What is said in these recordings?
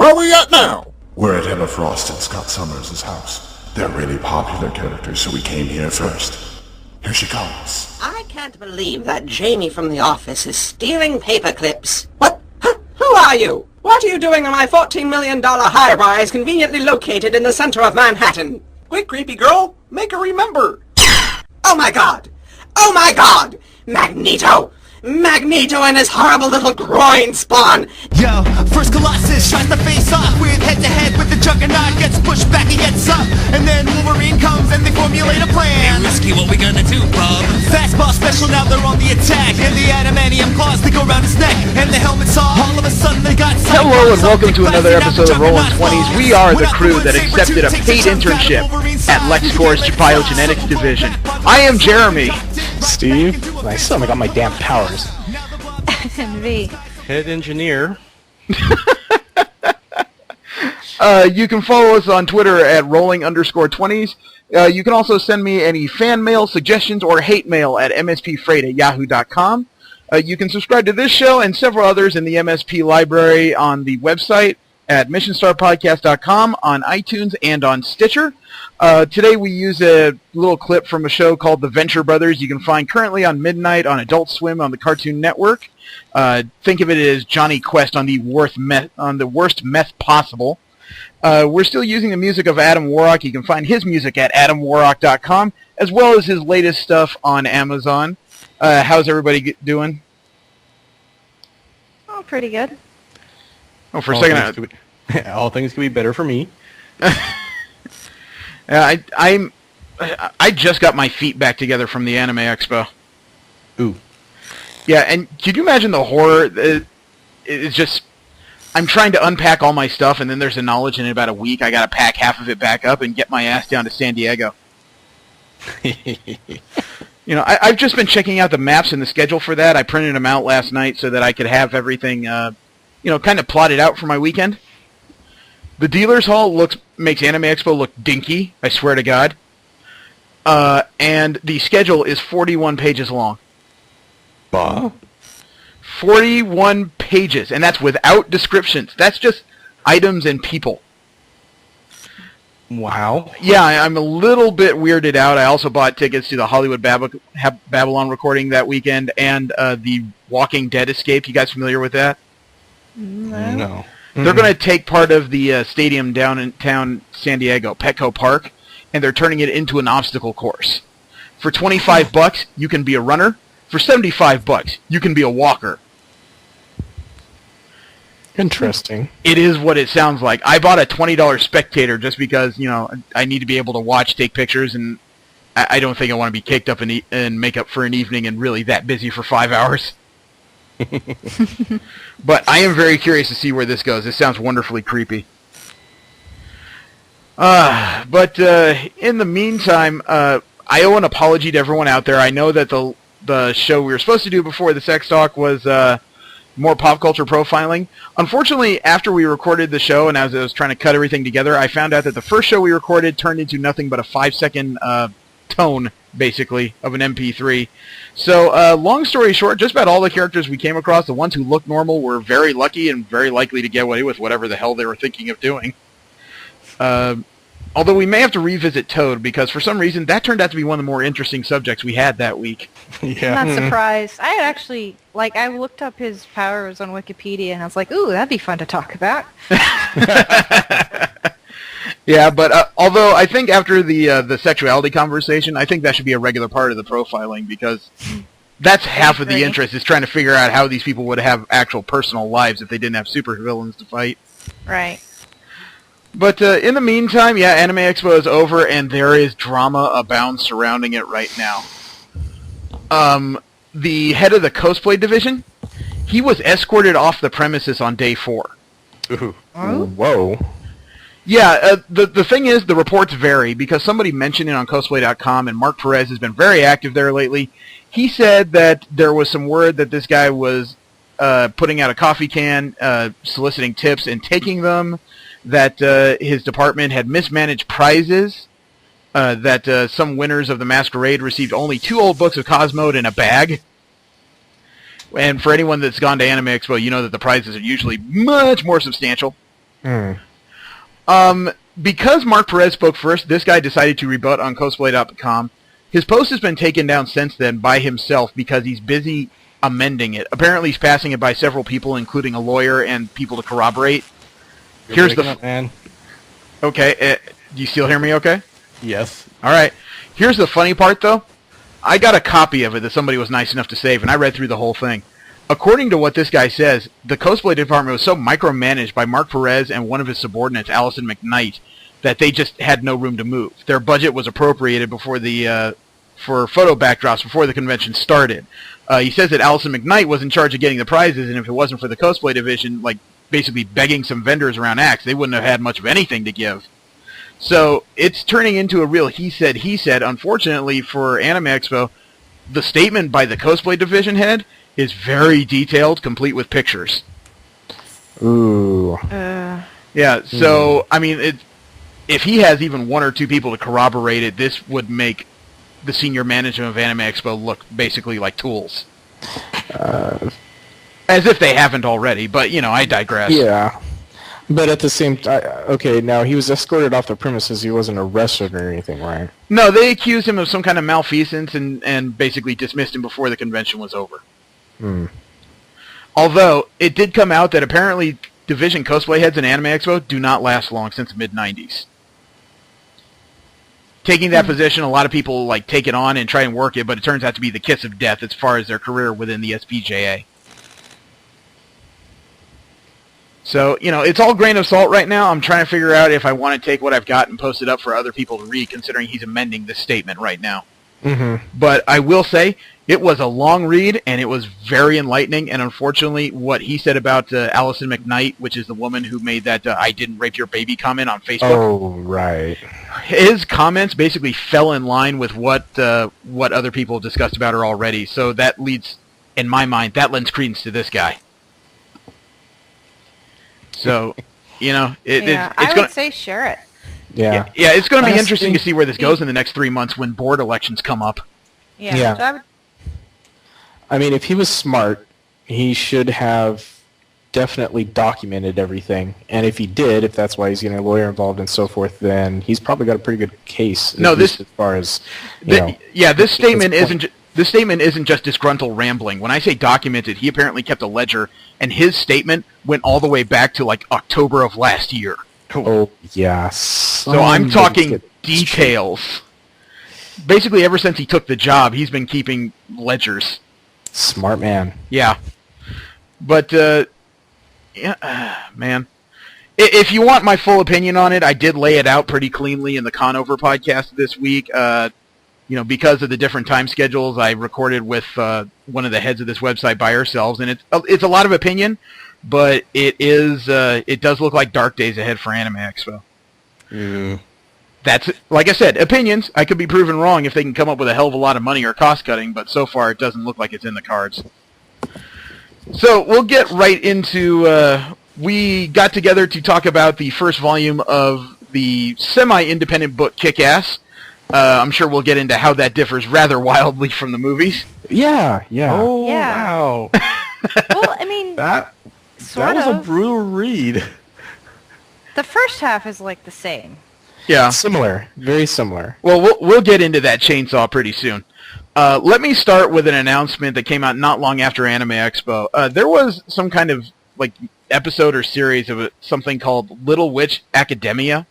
Where are we at now? We're at Emma Frost and Scott Summers' house. They're really popular characters, so we came here first. Here she comes. I can't believe that Jamie from The Office is stealing paper clips. What? Huh? Who are you? What are you doing in my $14 million high-rise conveniently located in the center of Manhattan? Quick, creepy girl, make her remember. Oh my god! Oh my god! Magneto! Magneto and his horrible little groin spawn! Yo, first Colossus tries to face off with head-to-head with the Juggernaut, gets pushed back, he gets up, and then Wolverine comes and they formulate a plan. Hey, Risky, what we gonna do, bub? Fastball special, now they're on the attack, and the adamantium claws, they go around his neck, and the helmet's off, all of a sudden they got... Hello and welcome to another episode of Rollin' 20s. We are the crew that accepted a paid internship at LexCorp's Biogenetics Division. I am Jeremy. Steve, I still haven't got my damn powers. And V. Head engineer. You can follow us on Twitter at rolling_20s. You can also send me any fan mail, suggestions, or hate mail at mspfreight@yahoo.com. You can subscribe to this show and several others in the MSP library on the website at missionstarpodcast.com, on iTunes, and on Stitcher. Today we use a little clip from a show called The Venture Brothers. You can find currently on midnight on Adult Swim on the Cartoon Network. Think of it as Johnny Quest on the worst meth possible. We're still using the music of Adam Warrock. You can find his music at adamwarrock.com, as well as his latest stuff on Amazon. How's everybody doing? Oh, pretty good. Oh, for a second, All things could be better for me. I just got my feet back together from the Anime Expo. Ooh. Yeah, and could you imagine the horror? It's just, I'm trying to unpack all my stuff, and then there's a knowledge in about a week. I got to pack half of it back up and get my ass down to San Diego. I've just been checking out the maps and the schedule for that. I printed them out last night so that I could have everything, kind of plotted out for my weekend. The dealer's hall makes Anime Expo look dinky, I swear to God. And the schedule is 41 pages long. 41 pages, and that's without descriptions. That's just items and people. Wow. Yeah, I'm a little bit weirded out. I also bought tickets to the Hollywood Babylon recording that weekend and the Walking Dead escape. You guys familiar with that? No. They're going to take part of the stadium downtown San Diego, Petco Park, and they're turning it into an obstacle course. For $25, you can be a runner. For $75, you can be a walker. Interesting. It is what it sounds like. I bought a $20 spectator just because, I need to be able to watch, take pictures, and I don't think I want to be caked up and make up for an evening and really that busy for 5 hours. But I am very curious to see where this goes. This sounds wonderfully creepy. But in the meantime, I owe an apology to everyone out there. I know that the show we were supposed to do before the sex talk was more pop culture profiling. Unfortunately, after we recorded the show and as I was trying to cut everything together, I found out that the first show we recorded turned into nothing but a 5-second tone, basically, of an MP3. So, long story short, just about all the characters we came across, the ones who looked normal, were very lucky and very likely to get away with whatever the hell they were thinking of doing. Although we may have to revisit Toad, because for some reason, that turned out to be one of the more interesting subjects we had that week. Yeah. I'm not surprised. I had actually, I looked up his powers on Wikipedia, and I was like, ooh, that'd be fun to talk about. Yeah, but although I think after the sexuality conversation, I think that should be a regular part of the profiling, because that's half of the interest, is trying to figure out how these people would have actual personal lives if they didn't have supervillains to fight. Right. But in the meantime, yeah, Anime Expo is over, and there is drama abound surrounding it right now. The head of the cosplay division, he was escorted off the premises on day 4. Ooh. Oh? Whoa. Yeah, the thing is, the reports vary, because somebody mentioned it on cosplay.com, and Mark Perez has been very active there lately. He said that there was some word that this guy was putting out a coffee can, soliciting tips and taking them, that his department had mismanaged prizes, that some winners of the Masquerade received only 2 old books of Cosmode in a bag. And for anyone that's gone to Anime Expo, you know that the prizes are usually much more substantial. Because Mark Perez spoke first, this guy decided to rebut on cosplay.com. His post has been taken down since then by himself because he's busy amending it. Apparently he's passing it by several people, including a lawyer and people to corroborate. Here's the man. Okay, do you still hear me okay? Yes. All right. Here's the funny part, though. I got a copy of it that somebody was nice enough to save, and I read through the whole thing. According to what this guy says, the cosplay department was so micromanaged by Mark Perez and one of his subordinates, Allison McKnight, that they just had no room to move. Their budget was appropriated before for photo backdrops before the convention started. He says that Allison McKnight was in charge of getting the prizes, and if it wasn't for the cosplay division, like basically begging some vendors around acts, they wouldn't have had much of anything to give. So it's turning into a real he said. Unfortunately for Anime Expo, the statement by the cosplay division head is very detailed, complete with pictures. Ooh. Yeah, so, I mean, if he has even one or two people to corroborate it, this would make the senior management of Anime Expo look basically like tools. As if they haven't already, but, I digress. Yeah. But at the same time, okay, now he was escorted off the premises. He wasn't arrested or anything, right? No, they accused him of some kind of malfeasance and basically dismissed him before the convention was over. Although, it did come out that apparently division cosplay heads in Anime Expo do not last long since the mid-90s. Taking that position, a lot of people take it on and try and work it, but it turns out to be the kiss of death as far as their career within the SPJA. So, it's all grain of salt right now. I'm trying to figure out if I want to take what I've got and post it up for other people to read, considering he's amending this statement right now. But I will say, it was a long read, and it was very enlightening, and unfortunately, what he said about Allison McKnight, which is the woman who made that I didn't rape your baby comment on Facebook. Oh, right. His comments basically fell in line with what other people discussed about her already, so that leads, in my mind, that lends credence to this guy. So, I would say share it. Yeah. Yeah, it's going to be interesting to see where this goes in the next 3 months when board elections come up. Yeah. So I mean, if he was smart, he should have definitely documented everything. And if he did, if that's why he's getting a lawyer involved and so forth, then he's probably got a pretty good case. No, as far as this statement isn't. This statement isn't just disgruntled rambling. When I say documented, he apparently kept a ledger, and his statement went all the way back to October of last year. Oh, yes. So I'm talking details. Basically, ever since he took the job, he's been keeping ledgers. Smart man. Yeah. But, man. If you want my full opinion on it, I did lay it out pretty cleanly in the Conover podcast this week. Because of the different time schedules, I recorded with one of the heads of this website by ourselves, and it's a lot of opinion, but it does look like dark days ahead for Anime Expo. That's, like I said, opinions. I could be proven wrong if they can come up with a hell of a lot of money or cost cutting, but so far it doesn't look like it's in the cards. So we'll get right into. We got together to talk about the first volume of the semi-independent book Kick-Ass. I'm sure we'll get into how that differs rather wildly from the movies. Yeah. Oh, Yeah. wow. Well, I mean, that was a brutal read. The first half is the same. Yeah. Similar. Very similar. Well, we'll get into that chainsaw pretty soon. Let me start with an announcement that came out not long after Anime Expo. There was some kind of episode or series of something called Little Witch Academia.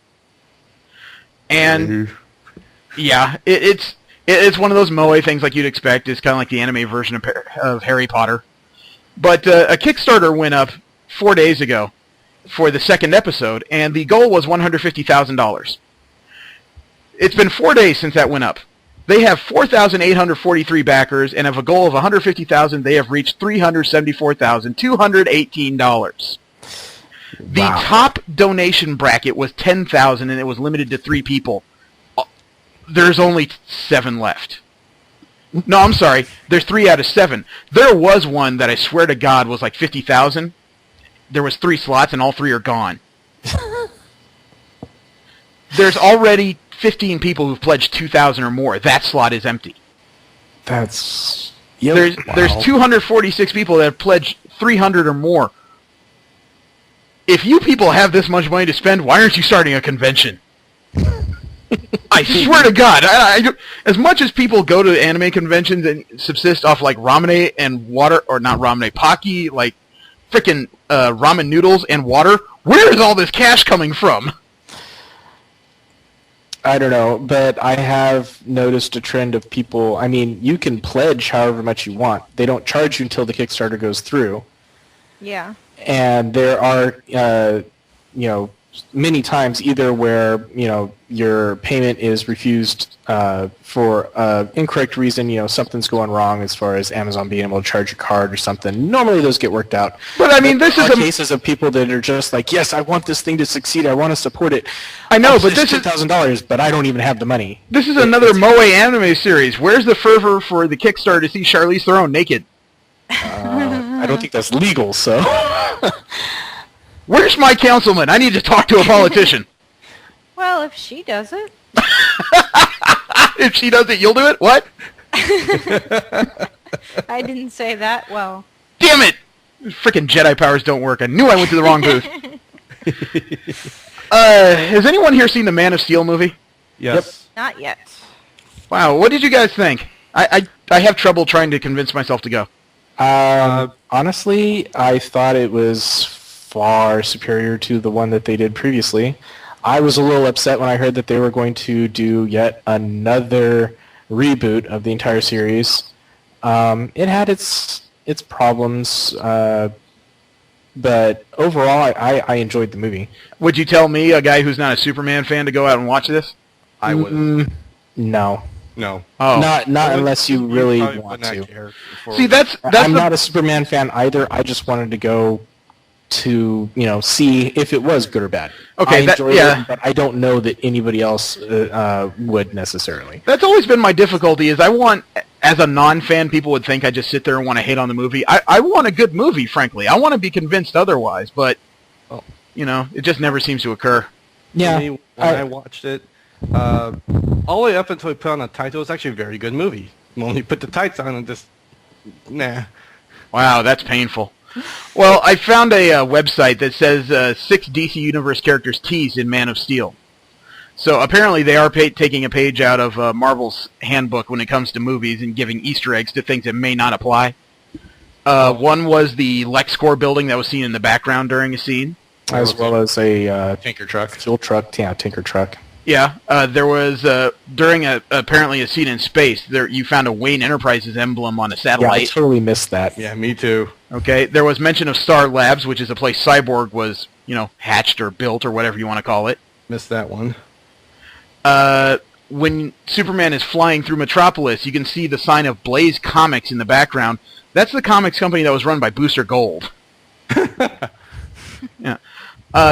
And yeah, it's one of those moe things like you'd expect. It's kind of like the anime version of Harry Potter. But a Kickstarter went up 4 days ago for the second episode, and the goal was $150,000. It's been 4 days since that went up. They have 4,843 backers, and of a goal of $150,000, they have reached $374,218. The top donation bracket was $10,000, and it was limited to 3 people. There's only 7 left. No, I'm sorry. There's 3 out of 7. There was one that I swear to God was $50,000. There was 3 slots, and all 3 are gone. There's already 15 people who've pledged $2,000 or more. That slot is empty. That's... There's 246 people that have pledged $300 or more. if you people have this much money to spend, why aren't you starting a convention? I swear to God, as much as people go to anime conventions and subsist off like ramen and water, or not ramen, pocky, like frickin' ramen noodles and water, where is all this cash coming from? I don't know, but I have noticed a trend of people. I mean, you can pledge however much you want. They don't charge you until the Kickstarter goes through. Yeah. And there are, many times either where, your payment is refused for incorrect reason, something's going wrong as far as Amazon being able to charge your card or something. Normally those get worked out. But I mean, this is cases of people that are just like, yes, I want this thing to succeed. I want to support it. I know, but this is $10,000, but I don't even have the money. This is another Moe anime series. Where's the fervor for the Kickstarter to see Charlize Theron naked? I don't think that's legal, so... Where's my councilman? I need to talk to a politician. Well, if she does it. If she does it, you'll do it? What? I didn't say that. Well. Damn it! Frickin' Jedi powers don't work. I knew I went to the wrong booth. Has anyone here seen the Man of Steel movie? Yes. Yep. Not yet. Wow, what did you guys think? I have trouble trying to convince myself to go. Honestly, I thought it was far superior to the one that they did previously. I was a little upset when I heard that they were going to do yet another reboot of the entire series. It had its problems, but overall, I enjoyed the movie. Would you tell me, a guy who's not a Superman fan, to go out and watch this? I would. No. No. Oh. Not unless you really want to. See, that's I'm not a Superman fan either. I just wanted to go to see if it was good or bad. Okay, I enjoyed it, but I don't know that anybody else would necessarily. That's always been my difficulty. Is I want, as a non-fan, people would think I just sit there and want to hate on the movie. I want a good movie, frankly. I want to be convinced otherwise, but it just never seems to occur. Yeah, when I watched it, all the way up until we put on the title, it's actually a very good movie. When you put the tights on and just nah. Wow, that's painful. Well, I found a website that says 6 DC Universe characters teased in Man of Steel. So apparently they are taking a page out of Marvel's handbook when it comes to movies and giving Easter eggs to things that may not apply. One was the LexCorp building that was seen in the background during a scene. As well as a tanker truck. Fuel truck, yeah, tanker truck. Yeah, there was, during apparently a scene in space, you found a Wayne Enterprises emblem on a satellite. Yeah, I totally missed that. Yeah, me too. Okay, there was mention of Star Labs, which is a place Cyborg was, hatched or built or whatever you want to call it. Missed that one. When Superman is flying through Metropolis, you can see the sign of Blaze Comics in the background. That's the comics company that was run by Booster Gold. Yeah.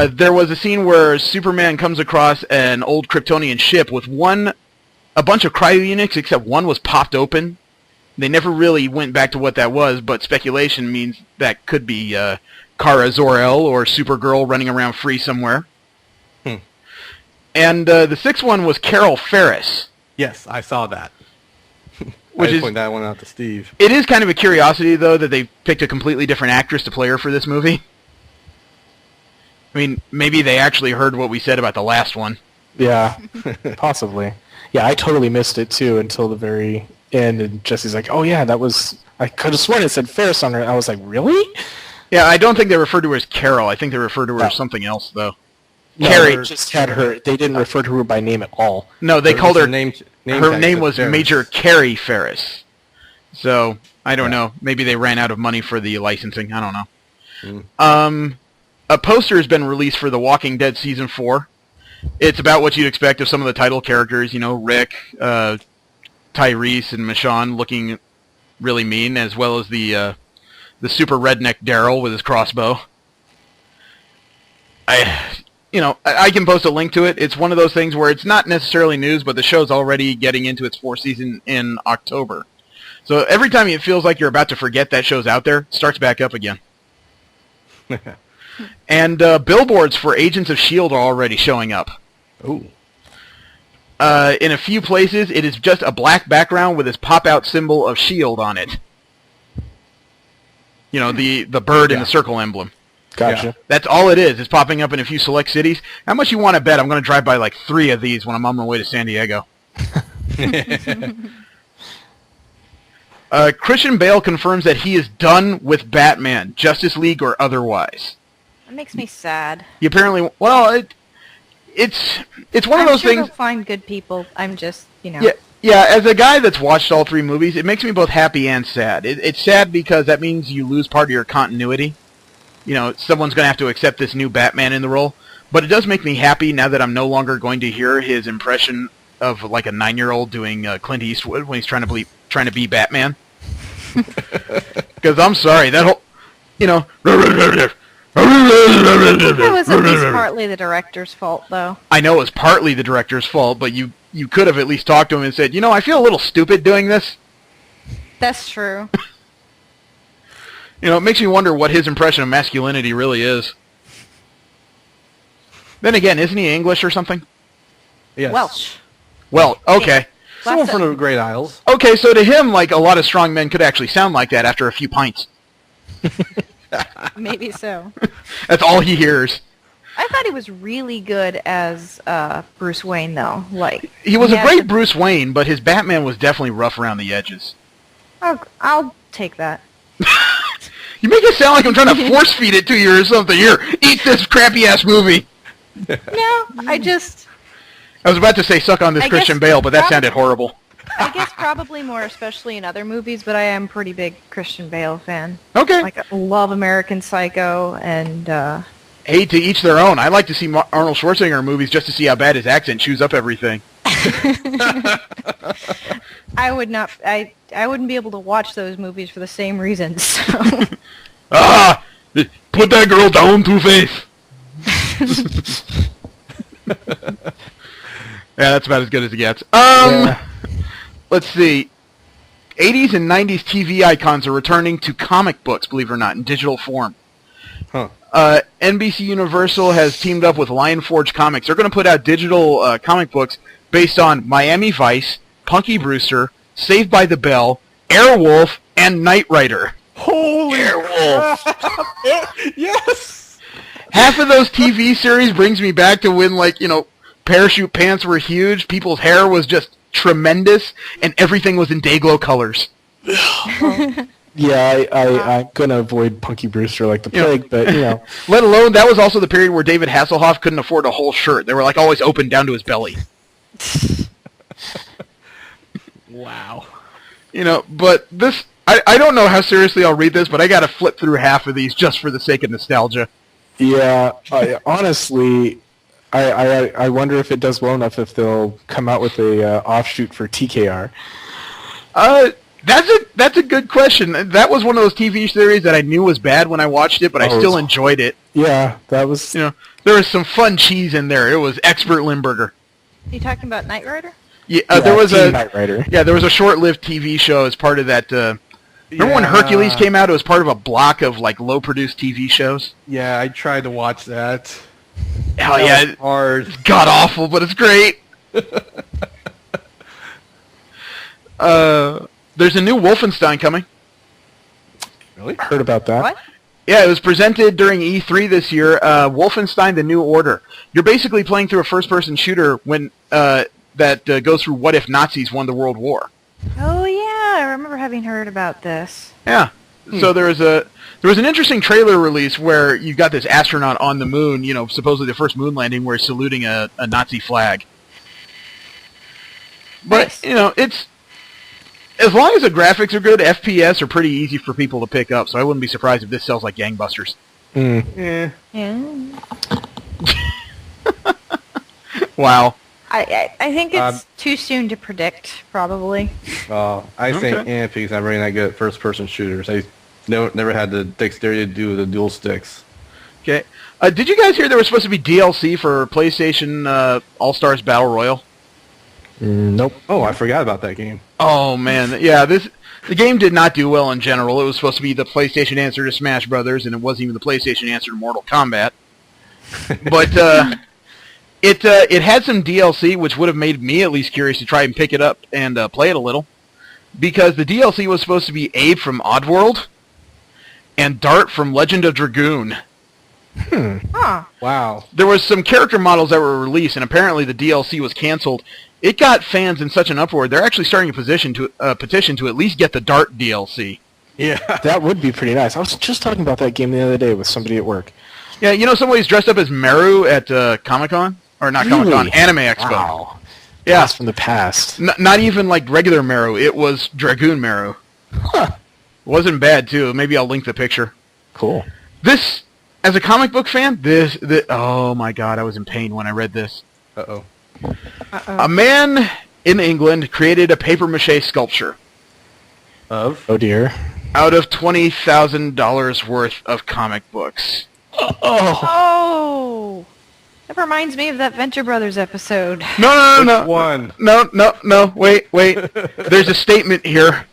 There was a scene where Superman comes across an old Kryptonian ship with a bunch of cryo units, except one was popped open. They never really went back to what that was, but speculation means that could be Kara Zor-El or Supergirl running around free somewhere. And the sixth one was Carol Ferris. Yes, I saw that. Which I is point that one out to Steve. It is kind of a curiosity, though, that they picked a completely different actress to play her for this movie. I mean, maybe they actually heard what we said about the last one. Yeah, possibly. Yeah, I totally missed it, too, until the very end, and Jesse's like, oh, yeah, that was... I could have sworn it said Ferris on her. I was like, really? Yeah, I don't think they referred to her as Carol. I think they referred to her as something else, though. No, Carrie just had her... They didn't refer to her by name at all. No, they called her... name her name was Ferris. Major Carrie Ferris. So, I don't know. Maybe they ran out of money for the licensing. I don't know. A poster has been released for The Walking Dead Season 4. It's about what you'd expect of some of the title characters, Rick, Tyrese, and Michonne looking really mean, as well as the super redneck Daryl with his crossbow. I can post a link to it. It's one of those things where it's not necessarily news, but the show's already getting into its 4th season in October. So every time it feels like you're about to forget that show's out there, it starts back up again. And billboards for Agents of S.H.I.E.L.D. are already showing up. Ooh. In a few places, it is just a black background with this pop-out symbol of S.H.I.E.L.D. on it. The bird in the circle emblem. Gotcha. That's all it is. It's popping up in a few select cities. How much you want to bet I'm going to drive by like 3 of these when I'm on my way to San Diego? Christian Bale confirms that he is done with Batman, Justice League or otherwise. That makes me sad. He apparently, well, it's one of those I'm sure things. they'll find good people. I'm just, Yeah. As a guy that's watched all 3 movies, it makes me both happy and sad. It's sad because that means you lose part of your continuity. You know, someone's going to have to accept this new Batman in the role. But it does make me happy now that I'm no longer going to hear his impression of like a 9-year-old doing Clint Eastwood when he's trying to be Batman. Because I'm sorry, that whole, that was at least partly the director's fault, though. I know it was partly the director's fault, but you could have at least talked to him and said, I feel a little stupid doing this. That's true. It makes me wonder what his impression of masculinity really is. Then again, isn't he English or something? Yes. Welsh. Well, okay. Someone from the Great Isles. Okay, so to him, like, a lot of strong men could actually sound like that after a few pints. Maybe so. That's all he hears. I thought he was really good as Bruce Wayne, though. He was a great Bruce Wayne, but his Batman was definitely rough around the edges. I'll take that. You make it sound like I'm trying to force feed it to you or something. Here, eat this crappy-ass movie. No, I was about to say suck on this Christian Bale, but that sounded horrible. I guess probably more, especially in other movies, but I am a pretty big Christian Bale fan. Okay. I love American Psycho, and... Hey, to each their own. I like to see Arnold Schwarzenegger movies just to see how bad his accent chews up everything. I wouldn't be able to watch those movies for the same reasons. So. Put that girl down, Two-Face. Yeah, that's about as good as it gets. Let's see. 80s and 90s TV icons are returning to comic books, believe it or not, in digital form. Huh. NBC Universal has teamed up with Lion Forge Comics. They're going to put out digital comic books based on Miami Vice, Punky Brewster, Saved by the Bell, Airwolf, and Knight Rider. Holy Airwolf! Yes! Half of those TV series brings me back to when, parachute pants were huge, people's hair was just tremendous, and everything was in Dayglow colors. Yeah, I'm going to avoid Punky Brewster like the plague, but, Let alone, that was also the period where David Hasselhoff couldn't afford a whole shirt. They were, always open down to his belly. Wow. But this... I don't know how seriously I'll read this, but I got to flip through half of these just for the sake of nostalgia. Yeah, honestly... I wonder if it does well enough if they'll come out with a offshoot for TKR. That's a good question. That was one of those TV series that I knew was bad when I watched it, but I still enjoyed it. Yeah, that was... there was some fun cheese in there. It was Expert Limburger. Are you talking about Knight Rider? Yeah, there was Knight Rider. Yeah, there was a short-lived TV show as part of that... remember when Hercules came out? It was part of a block of, low-produced TV shows? Yeah, I tried to watch that. Hell yeah. Hard. It's god-awful, but it's great. There's a new Wolfenstein coming. Really? Heard about that. What? Yeah, it was presented during E3 this year. Wolfenstein: The New Order. You're basically playing through a first-person shooter when that goes through what if Nazis won the World War. Oh yeah, I remember having heard about this. Yeah. So there was an interesting trailer release where you got this astronaut on the moon. Supposedly the first moon landing, where he's saluting a Nazi flag. But Nice. It's. As long as the graphics are good, FPS are pretty easy for people to pick up, so I wouldn't be surprised if this sells like gangbusters. Yeah. Yeah. Wow. I think it's too soon to predict, probably. I think because I'm really not good at first-person shooters. I never had the dexterity to do the dual sticks. Okay. Did you guys hear there was supposed to be DLC for PlayStation All-Stars Battle Royale? Nope. Oh, I forgot about that game. Oh, man. Yeah, the game did not do well in general. It was supposed to be the PlayStation answer to Smash Brothers, and it wasn't even the PlayStation answer to Mortal Kombat. But it had some DLC, which would have made me at least curious to try and pick it up and play it a little. Because the DLC was supposed to be Abe from Oddworld and Dart from Legend of Dragoon. Huh. Wow. There was some character models that were released, and apparently the DLC was canceled. It got fans in such an uproar, they're actually starting a petition to at least get the Dart DLC. Yeah. That would be pretty nice. I was just talking about that game the other day with somebody at work. Yeah, you know somebody's dressed up as Meru at Comic-Con? Or not Really? Comic-Con, Anime Expo. Wow. Yeah. Blast from the past. Not even like regular Meru, it was Dragoon Meru. Huh. Wasn't bad, too. Maybe I'll link the picture. Cool. This, as a comic book fan, oh my god, I was in pain when I read this. Uh-oh. A man in England created a papier-mâché sculpture Of? Oh dear. out of $20,000 worth of comic books. Oh. That reminds me of that Venture Brothers episode. No. One. No. Wait. There's a statement here.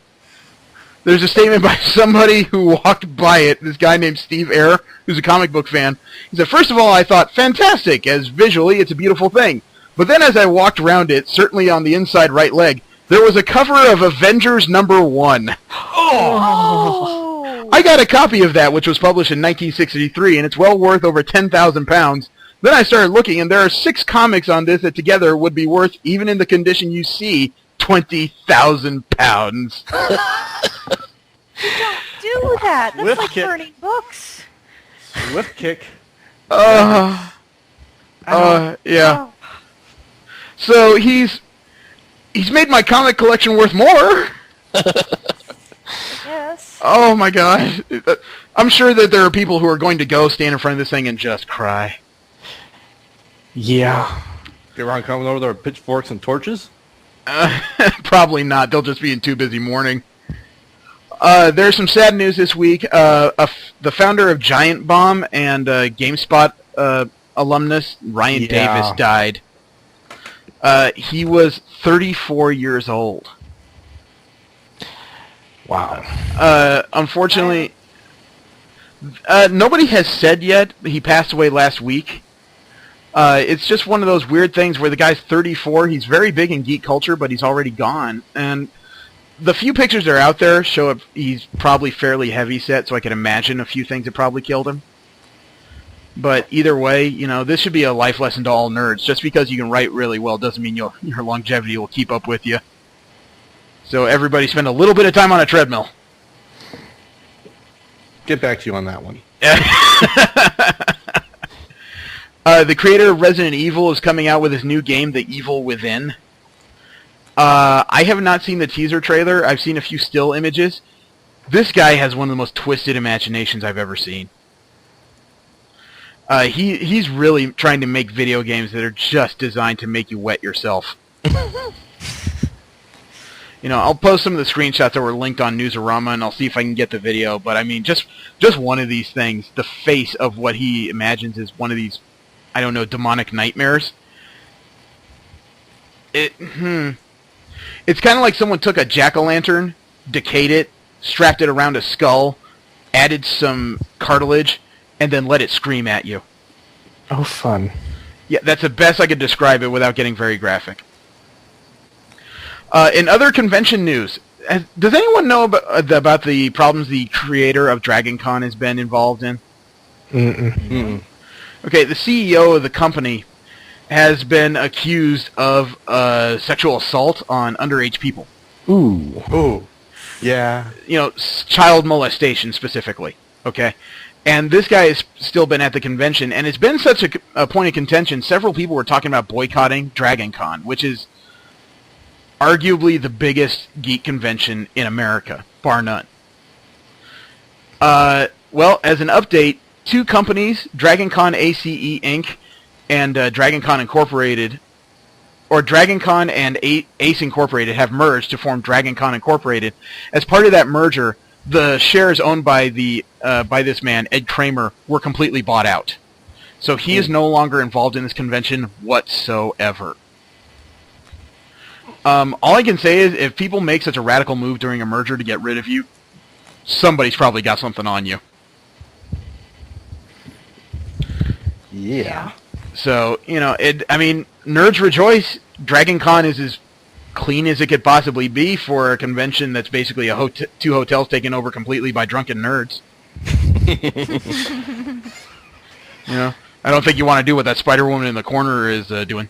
There's a statement by somebody who walked by it, this guy named Steve Eyre, who's a comic book fan. He said, first of all, I thought, fantastic, as visually it's a beautiful thing. But then as I walked around it, certainly on the inside right leg, there was a cover of Avengers #1. Oh. I got a copy of that, which was published in 1963, and it's well worth over £10,000. Then I started looking, and there are 6 comics on this that together would be worth, even in the condition you see, £20,000. Don't do that. That's Lift like kick. burning books. Whip kick. Yeah. Oh. So he's made my comic collection worth more. Yes. Oh my god. I'm sure that there are people who are going to go stand in front of this thing and just cry. Yeah. Get around coming over there with pitchforks and torches? Probably not. They'll just be in too busy mourning. There's some sad news this week. The founder of Giant Bomb and GameSpot alumnus, Ryan Davis, died. He was 34 years old. Wow. Unfortunately, nobody has said yet. He passed away last week. It's just one of those weird things where the guy's 34. He's very big in geek culture, but he's already gone. And the few pictures that are out there show he's probably fairly heavy set, so I can imagine a few things that probably killed him. But either way, this should be a life lesson to all nerds. Just because you can write really well doesn't mean your longevity will keep up with you. So everybody spend a little bit of time on a treadmill. Get back to you on that one. The creator of Resident Evil is coming out with his new game, The Evil Within. I have not seen the teaser trailer. I've seen a few still images. This guy has one of the most twisted imaginations I've ever seen. He's really trying to make video games that are just designed to make you wet yourself. I'll post some of the screenshots that were linked on Newsarama, and I'll see if I can get the video. But I mean, just one of these things, the face of what he imagines is one of these, I don't know, demonic nightmares. It's kind of like someone took a jack-o'-lantern, decayed it, strapped it around a skull, added some cartilage, and then let it scream at you. Oh, fun. Yeah, that's the best I could describe it without getting very graphic. In other convention news, does anyone know about the problems the creator of Dragon Con has been involved in? Mm-mm. Okay, the CEO of the company has been accused of sexual assault on underage people. Ooh. Yeah. Child molestation specifically. Okay? And this guy has still been at the convention, and it's been such a point of contention. Several people were talking about boycotting Dragon Con, which is arguably the biggest geek convention in America, bar none. Well, as an update, 2 companies, Dragon Con ACE Inc. and Dragon Con Incorporated, or Dragon Con and Ace Incorporated have merged to form Dragon Con Incorporated. As part of that merger, the shares owned by this man, Ed Kramer, were completely bought out. So he is no longer involved in this convention whatsoever. All I can say is, if people make such a radical move during a merger to get rid of you, somebody's probably got something on you. Yeah. So, nerds rejoice. Dragon Con is as clean as it could possibly be for a convention that's basically 2 hotels taken over completely by drunken nerds. You know, I don't think you want to do what that Spider-Woman in the corner is doing.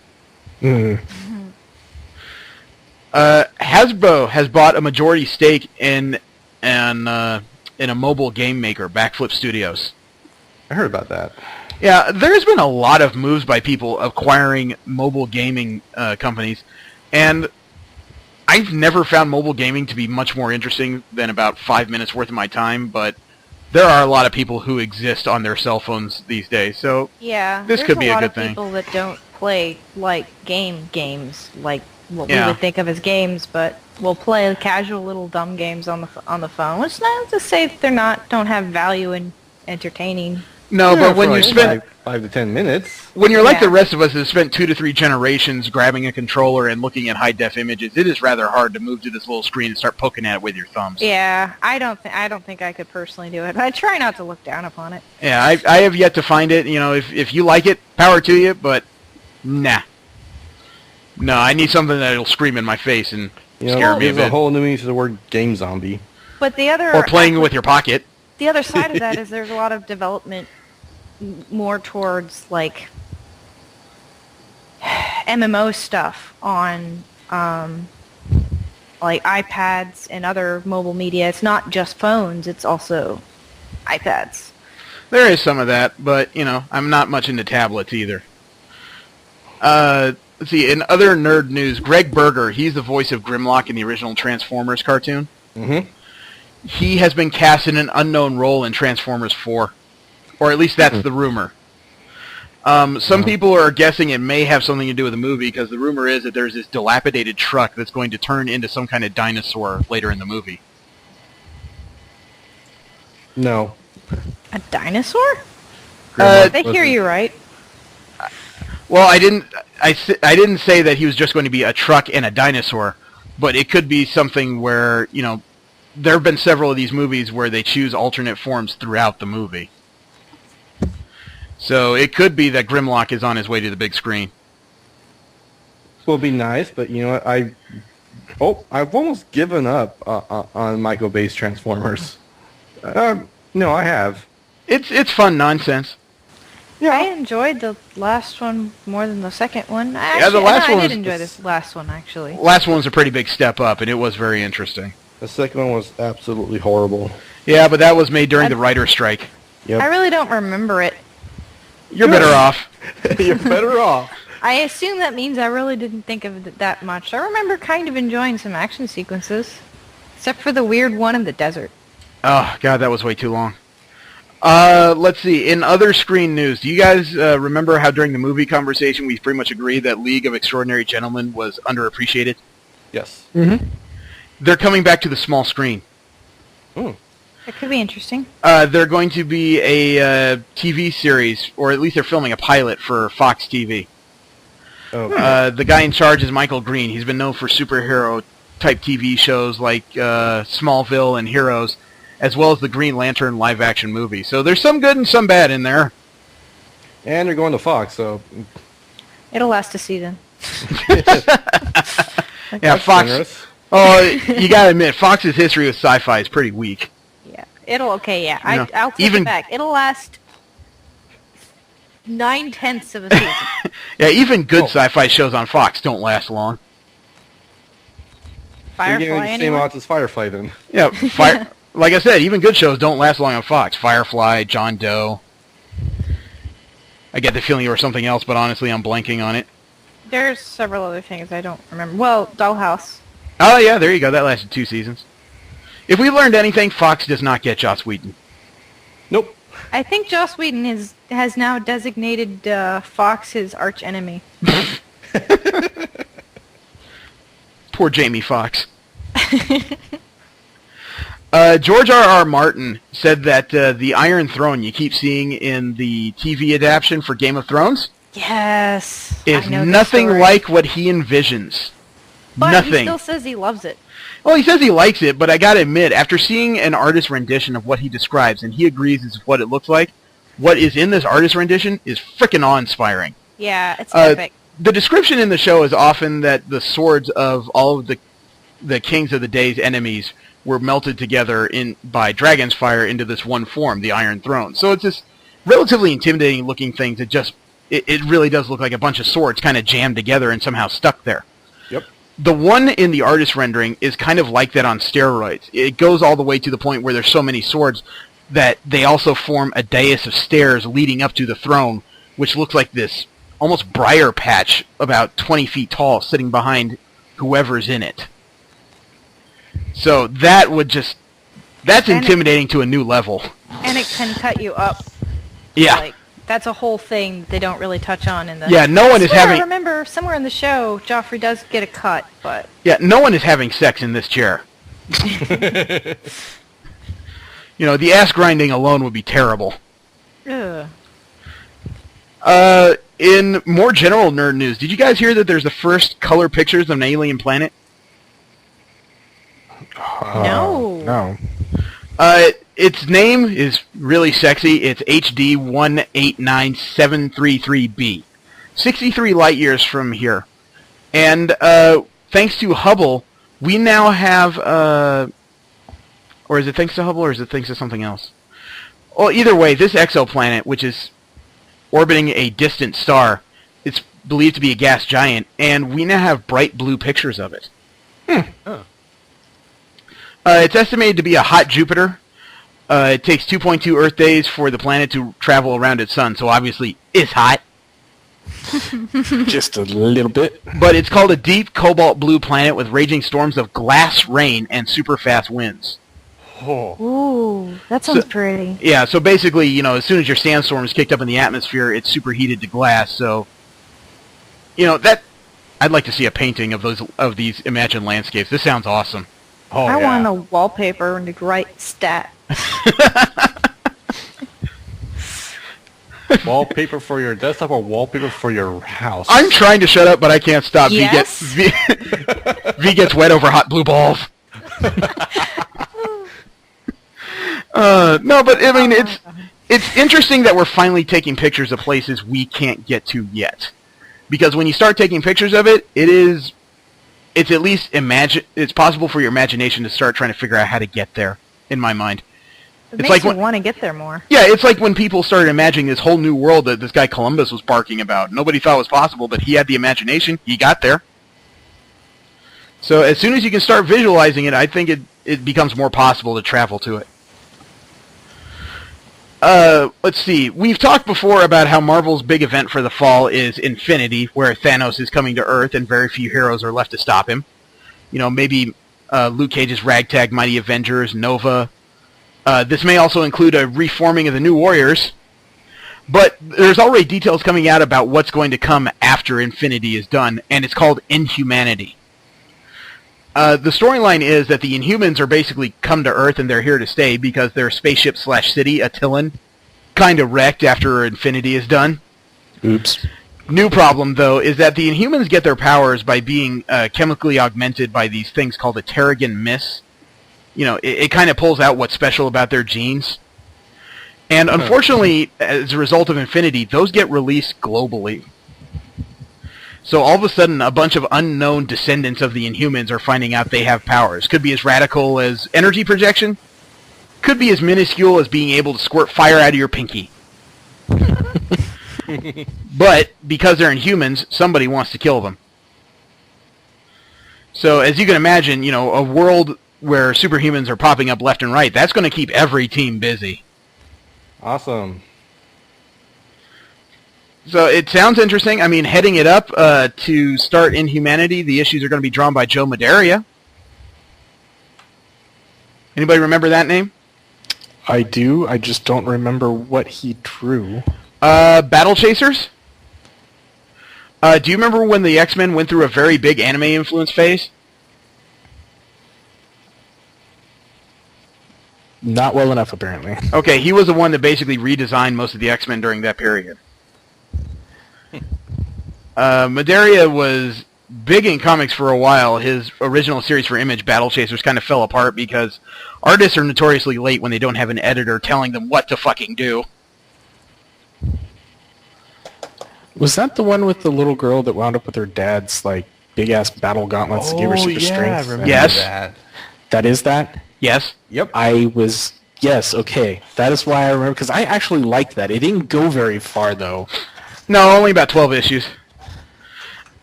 Hasbro has bought a majority stake in a mobile game maker, Backflip Studios. I heard about that. Yeah, there's been a lot of moves by people acquiring mobile gaming companies, and I've never found mobile gaming to be much more interesting than about 5 minutes worth of my time, but there are a lot of people who exist on their cell phones these days, so Yeah, this could be a good There's a lot of people that don't play like games, like what we Yeah. would think of as games, but will play casual little dumb games on the phone. Which not to say that don't have value in entertaining. No, but when For you like spend... 5 to 10 minutes. When you're like Yeah. the rest of us who spent 2 to 3 generations grabbing a controller and looking at high-def images, it is rather hard to move to this little screen and start poking at it with your thumbs. Yeah, I don't think I could personally do it. But I try not to look down upon it. Yeah, I have yet to find it. You know, if you like it, power to you, but nah. No, I need something that'll scream in my face and scare me a there's bit. a whole new meaning to the word game zombie. But the other Or playing with your pocket. the other side of that is there's a lot of development more towards like MMO stuff on like iPads and other mobile media. It's not just phones, it's also iPads. There is some of that, but, you know, I'm not much into tablets either. Let's see, in other nerd news, Greg Berger, he's the voice of Grimlock in the original Transformers cartoon. Mm-hmm. He has been cast in an unknown role in Transformers 4. Or at least that's the rumor. Some people are guessing it may have something to do with the movie, because the rumor is that there's this dilapidated truck that's going to turn into some kind of dinosaur later in the movie. No. A dinosaur? Uh, They hear you right. Well, I didn't say that he was just going to be a truck and a dinosaur, but it could be something where, you know, there have been several of these movies where they choose alternate forms throughout the movie. So it could be that Grimlock is on his way to the big screen. This will be nice, but you know what? I've almost given up on Michael Bay's Transformers. No, I have. It's fun nonsense. I enjoyed the last one more than the second one. The last one I was- did enjoy this last one, actually. Last one was a pretty big step up, and it was very interesting. The second one was absolutely horrible. Yeah, but that was made during the writer's strike. Yep. I really don't remember it. You're better off. You're better off. I assume that means I really didn't think of it that much. I remember kind of enjoying some action sequences. Except for the weird one in the desert. Oh, God, that was way too long. Let's see. In other screen news, do you guys remember how during the movie conversation we pretty much agreed that League of Extraordinary Gentlemen was underappreciated? Yes. Mm-hmm. They're coming back to the small screen. Mm. It could be interesting. They're going to be a TV series, or at least they're filming a pilot for Fox TV. Okay. The guy in charge is Michael Green. He's been known for superhero-type TV shows like Smallville and Heroes, as well as the Green Lantern live-action movie. So there's some good and some bad in there. And they're going to Fox, so... It'll last a season. Yeah, Fox... generous. Oh, you gotta admit, Fox's history with sci-fi is pretty weak. Yeah. I'll take even- it back. It'll last 9/10 of a season. Yeah, even good sci-fi shows on Fox don't last long. You're getting Firefly, the same anyone? odds as Firefly, then. Yeah, like I said, even good shows don't last long on Fox. Firefly, John Doe. I get the feeling you were something else, but honestly, I'm blanking on it. There's several other things I don't remember. Well, Dollhouse. Oh, yeah, there you go. That lasted 2 seasons. If we learned anything, Fox does not get Joss Whedon. Nope. I think Joss Whedon has now designated Fox his arch enemy. Poor Jamie Foxx. George R.R. Martin said that the Iron Throne you keep seeing in the TV adaptation for Game of Thrones Yes. is I know this nothing story. like what he envisions. But nothing. he still says he loves it. Well, he says he likes it, but I gotta admit, after seeing an artist rendition of what he describes, and he agrees is what it looks like, what is in this artist rendition is frickin' awe-inspiring. Yeah, it's epic. The description in the show is often that the swords of all of the kings of the day's enemies were melted together by dragon's fire into this one form, the Iron Throne. So it's this relatively intimidating looking things. It really does look like a bunch of swords kind of jammed together and somehow stuck there. Yep. The one in the artist rendering is kind of like that on steroids. It goes all the way to the point where there's so many swords that they also form a dais of stairs leading up to the throne, which looks like this almost briar patch about 20 feet tall sitting behind whoever's in it. So that's intimidating to a new level. And it can cut you up. Yeah. Like, that's a whole thing they don't really touch on in the... Yeah, no one is having... I remember somewhere in the show, Joffrey does get a cut, but... Yeah, no one is having sex in this chair. You know, the ass grinding alone would be terrible. Ugh. In more general nerd news, did you guys hear that there's the first color pictures of an alien planet? No. No. Its name is really sexy. It's HD 189733b. 63 light years from here. And thanks to Hubble, we now have... or is it thanks to Hubble, or is it thanks to something else? Well, either way, this exoplanet, which is orbiting a distant star, it's believed to be a gas giant, and we now have bright blue pictures of it. Oh. It's estimated to be a hot Jupiter. It takes 2.2 Earth days for the planet to travel around its sun, so obviously it's hot. Just a little bit. But it's called a deep cobalt blue planet with raging storms of glass rain and super fast winds. Oh. Ooh, that sounds pretty. Yeah, so basically, you know, as soon as your sandstorm is kicked up in the atmosphere, it's superheated to glass, so... You know, that... I'd like to see a painting of these imagined landscapes. This sounds awesome. Oh, I yeah. want a wallpaper and the right stat. Wallpaper for your desktop or wallpaper for your house? I'm trying to shut up, but I can't stop. Yes? V gets wet over hot blue balls. No, but I mean, it's interesting that we're finally taking pictures of places we can't get to yet. Because when you start taking pictures of it, it's at least it's possible for your imagination to start trying to figure out how to get there, in my mind. It It's makes like you want to get there more. Yeah, it's like when people started imagining this whole new world that this guy Columbus was barking about. Nobody thought it was possible, but he had the imagination. He got there. So as soon as you can start visualizing it, I think it becomes more possible to travel to it. Let's see. We've talked before about how Marvel's big event for the fall is Infinity, where Thanos is coming to Earth and very few heroes are left to stop him. You know, maybe Luke Cage's ragtag Mighty Avengers, Nova. This may also include a reforming of the New Warriors. But there's already details coming out about what's going to come after Infinity is done, and it's called Inhumanity. The storyline is that the Inhumans are basically come to Earth and they're here to stay because their spaceship/city, Attilan, kind of wrecked after Infinity is done. Oops. New problem, though, is that the Inhumans get their powers by being chemically augmented by these things called the Terrigen Mist. You know, it kind of pulls out what's special about their genes. And unfortunately, as a result of Infinity, those get released globally. So all of a sudden, a bunch of unknown descendants of the Inhumans are finding out they have powers. Could be as radical as energy projection. Could be as minuscule as being able to squirt fire out of your pinky. But because they're Inhumans, somebody wants to kill them. So as you can imagine, you know, a world where superhumans are popping up left and right, that's going to keep every team busy. Awesome. So it sounds interesting. I mean, heading it up to start Inhumanity, the issues are going to be drawn by Joe Maderia. Anybody remember that name? I do. I just don't remember what he drew. Battle Chasers? Do you remember when the X-Men went through a very big anime influence phase? Not well enough, apparently. Okay, he was the one that basically redesigned most of the X-Men during that period. Maderia was big in comics for a while. His original series for Image, Battle Chasers, kind of fell apart because artists are notoriously late when they don't have an editor telling them what to fucking do. Was that the one with the little girl that wound up with her dad's, like, big-ass battle gauntlets that gave her super strength? I remember Yes. that. That is that? Yes. Yep. I was Yes, okay. That is why I remember, because I actually liked that. It didn't go very far, though. No, only about 12 issues.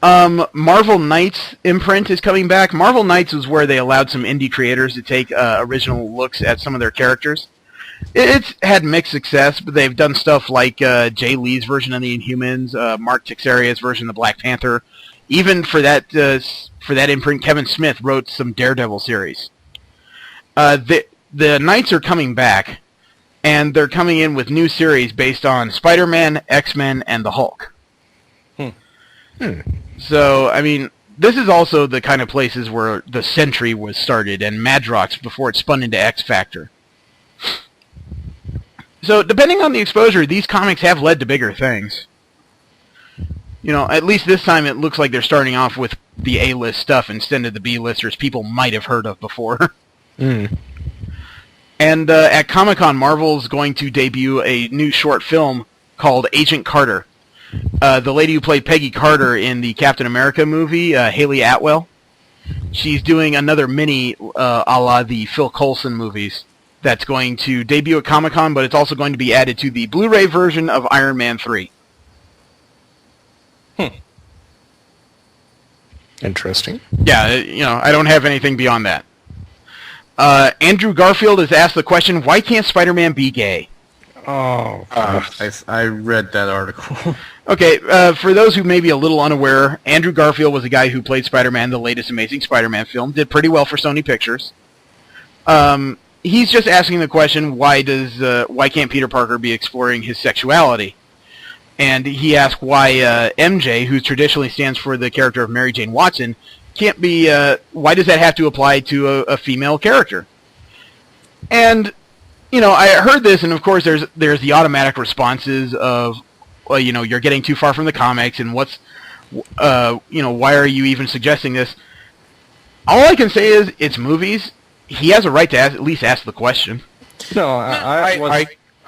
Marvel Knights imprint is coming back. Marvel Knights is where they allowed some indie creators to take original looks at some of their characters. It's had mixed success, but they've done stuff like Jay Lee's version of the Inhumans, Mark Teixeira's version of the Black Panther. Even for that imprint, Kevin Smith wrote some Daredevil series. The Knights are coming back, and they're coming in with new series based on Spider-Man, X-Men, and the Hulk. So, I mean, this is also the kind of places where the Sentry was started, and Madrox before it spun into X-Factor. So, depending on the exposure, these comics have led to bigger things. You know, at least this time it looks like they're starting off with the A-list stuff instead of the B-listers people might have heard of before. And at Comic-Con, Marvel's going to debut a new short film called Agent Carter. The lady who played Peggy Carter in the Captain America movie, Haley Atwell, she's doing another mini a la the Phil Coulson movies that's going to debut at Comic-Con, but it's also going to be added to the Blu-ray version of Iron Man 3. Interesting. Yeah, you know, I don't have anything beyond that. Andrew Garfield has asked the question, why can't Spider-Man be gay? Oh, I read that article. Okay, for those who may be a little unaware, Andrew Garfield was the guy who played Spider-Man, the latest Amazing Spider-Man film, did pretty well for Sony Pictures. He's just asking the question, why can't Peter Parker be exploring his sexuality? And he asked why MJ, who traditionally stands for the character of Mary Jane Watson, can't be, why does that have to apply to a female character? And, you know, I heard this, and of course there's the automatic responses of, well, you know, you're getting too far from the comics, and what's, you know, why are you even suggesting this? All I can say is, it's movies. He has a right to at least ask the question. No,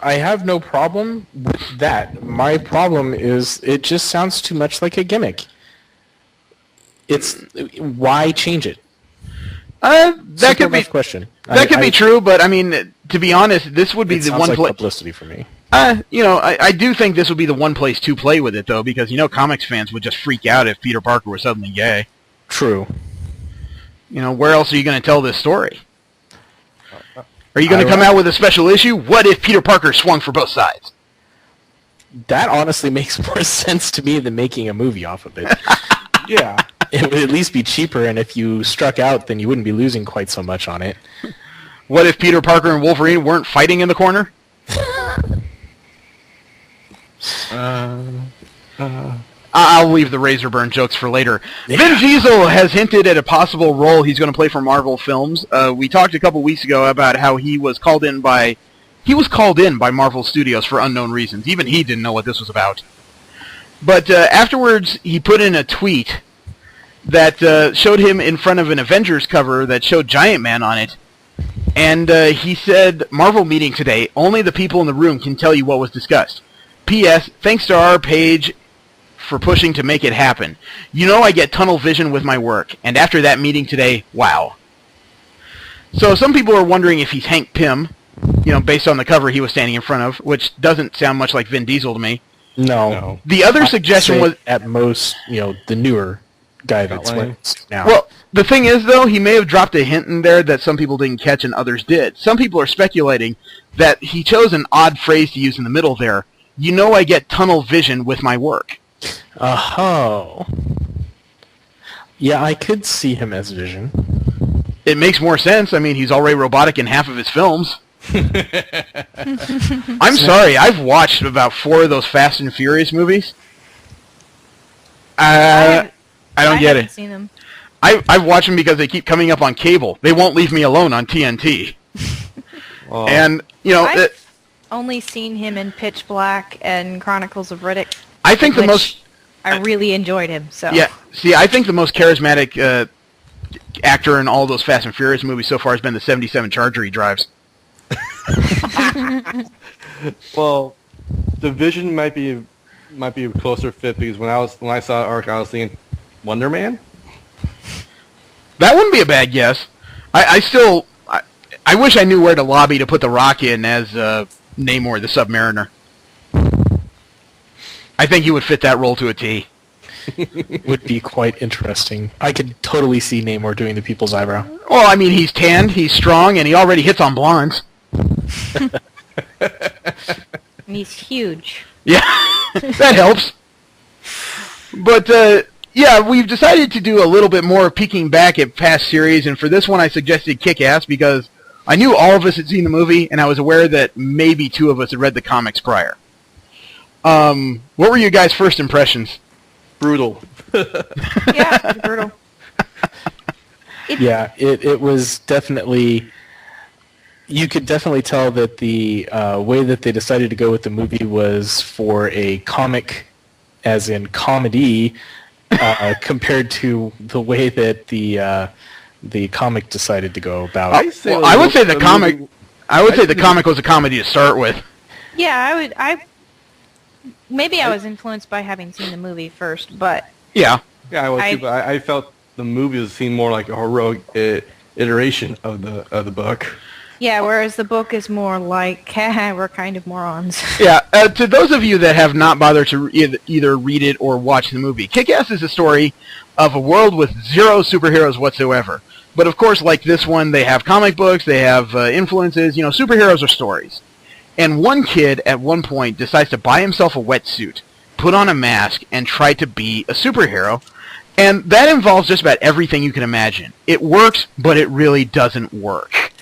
I have no problem with that. My problem is it just sounds too much like a gimmick. Why change it? That could be question. That could be true, but I mean, to be honest, this would be the one place. Publicity for me. You know, I do think this would be the one place to play with it, though, because you know, comics fans would just freak out if Peter Parker was suddenly gay. True. You know, where else are you going to tell this story? Are you going to come out with a special issue? What if Peter Parker swung for both sides? That honestly makes more sense to me than making a movie off of it. Yeah. It would at least be cheaper, and if you struck out, then you wouldn't be losing quite so much on it. What if Peter Parker and Wolverine weren't fighting in the corner? I'll leave the razor burn jokes for later. Yeah. Vin Diesel has hinted at a possible role he's going to play for Marvel films. We talked a couple weeks ago about how he was called in by Marvel Studios for unknown reasons. Even he didn't know what this was about. But afterwards, he put in a tweet that showed him in front of an Avengers cover that showed Giant Man on it. And he said, Marvel meeting today. Only the people in the room can tell you what was discussed. P.S. Thanks to our page for pushing to make it happen. You know I get tunnel vision with my work. And after that meeting today, wow. So some people are wondering if he's Hank Pym, you know, based on the cover he was standing in front of, which doesn't sound much like Vin Diesel to me. No. The other suggestion was... At most, you know, the newer guy that's now. Well, the thing is, though, he may have dropped a hint in there that some people didn't catch and others did. Some people are speculating that he chose an odd phrase to use in the middle there. You know I get tunnel vision with my work. Oh. Yeah, I could see him as Vision. It makes more sense. I mean, he's already robotic in half of his films. I'm sorry, I've watched about 4 of those Fast and Furious movies. I don't get it. Seen them. I've watched them because they keep coming up on cable. They won't leave me alone on TNT. Well, and, you know... I've only seen him in Pitch Black and Chronicles of Riddick. I think the most... I really enjoyed him, so... Yeah, see, I think the most charismatic actor in all those Fast and Furious movies so far has been the 77 Charger he drives. Well, the Vision might be a closer fit because when I saw Arc, I was thinking Wonder Man. That wouldn't be a bad guess. I I wish I knew where to lobby to put The Rock in as Namor the Submariner. I think he would fit that role to a T. Would be quite interesting. I could totally see Namor doing the people's eyebrow. Well, I mean, he's tanned, he's strong, and he already hits on blondes. And he's huge. Yeah, that helps. But, yeah, we've decided to do a little bit more peeking back at past series, and for this one I suggested Kick-Ass because I knew all of us had seen the movie, and I was aware that maybe 2 of us had read the comics prior. What were your guys' first impressions? Brutal. Yeah, it's brutal. Yeah, it was definitely... You could definitely tell that the way that they decided to go with the movie was for a comic, as in comedy, compared to the way that the comic decided to go about. I would say the comic was a comedy to start with. Yeah, maybe I was influenced by having seen the movie first, but Yeah. Yeah, I was too, but I felt the movie was seen more like a heroic iteration of the book. yeah, whereas the book is more like, we're kind of morons. Yeah, to those of you that have not bothered to either read it or watch the movie, Kick-Ass is a story of a world with 0 superheroes whatsoever. But of course, like this one, they have comic books, they have influences, superheroes are stories. And one kid, at one point, decides to buy himself a wetsuit, put on a mask, and try to be a superhero. And that involves just about everything you can imagine. It works, but it really doesn't work.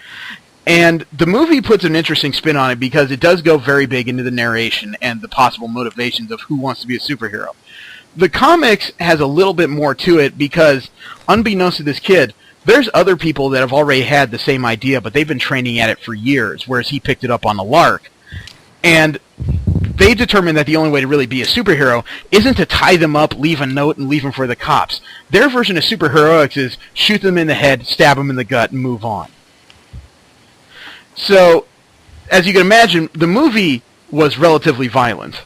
And the movie puts an interesting spin on it because it does go very big into the narration and the possible motivations of who wants to be a superhero. The comics has a little bit more to it because, unbeknownst to this kid, there's other people that have already had the same idea, but they've been training at it for years, whereas he picked it up on a lark. And they determined that the only way to really be a superhero isn't to tie them up, leave a note, and leave them for the cops. Their version of superheroics is shoot them in the head, stab them in the gut, and move on. So, as you can imagine, the movie was relatively violent.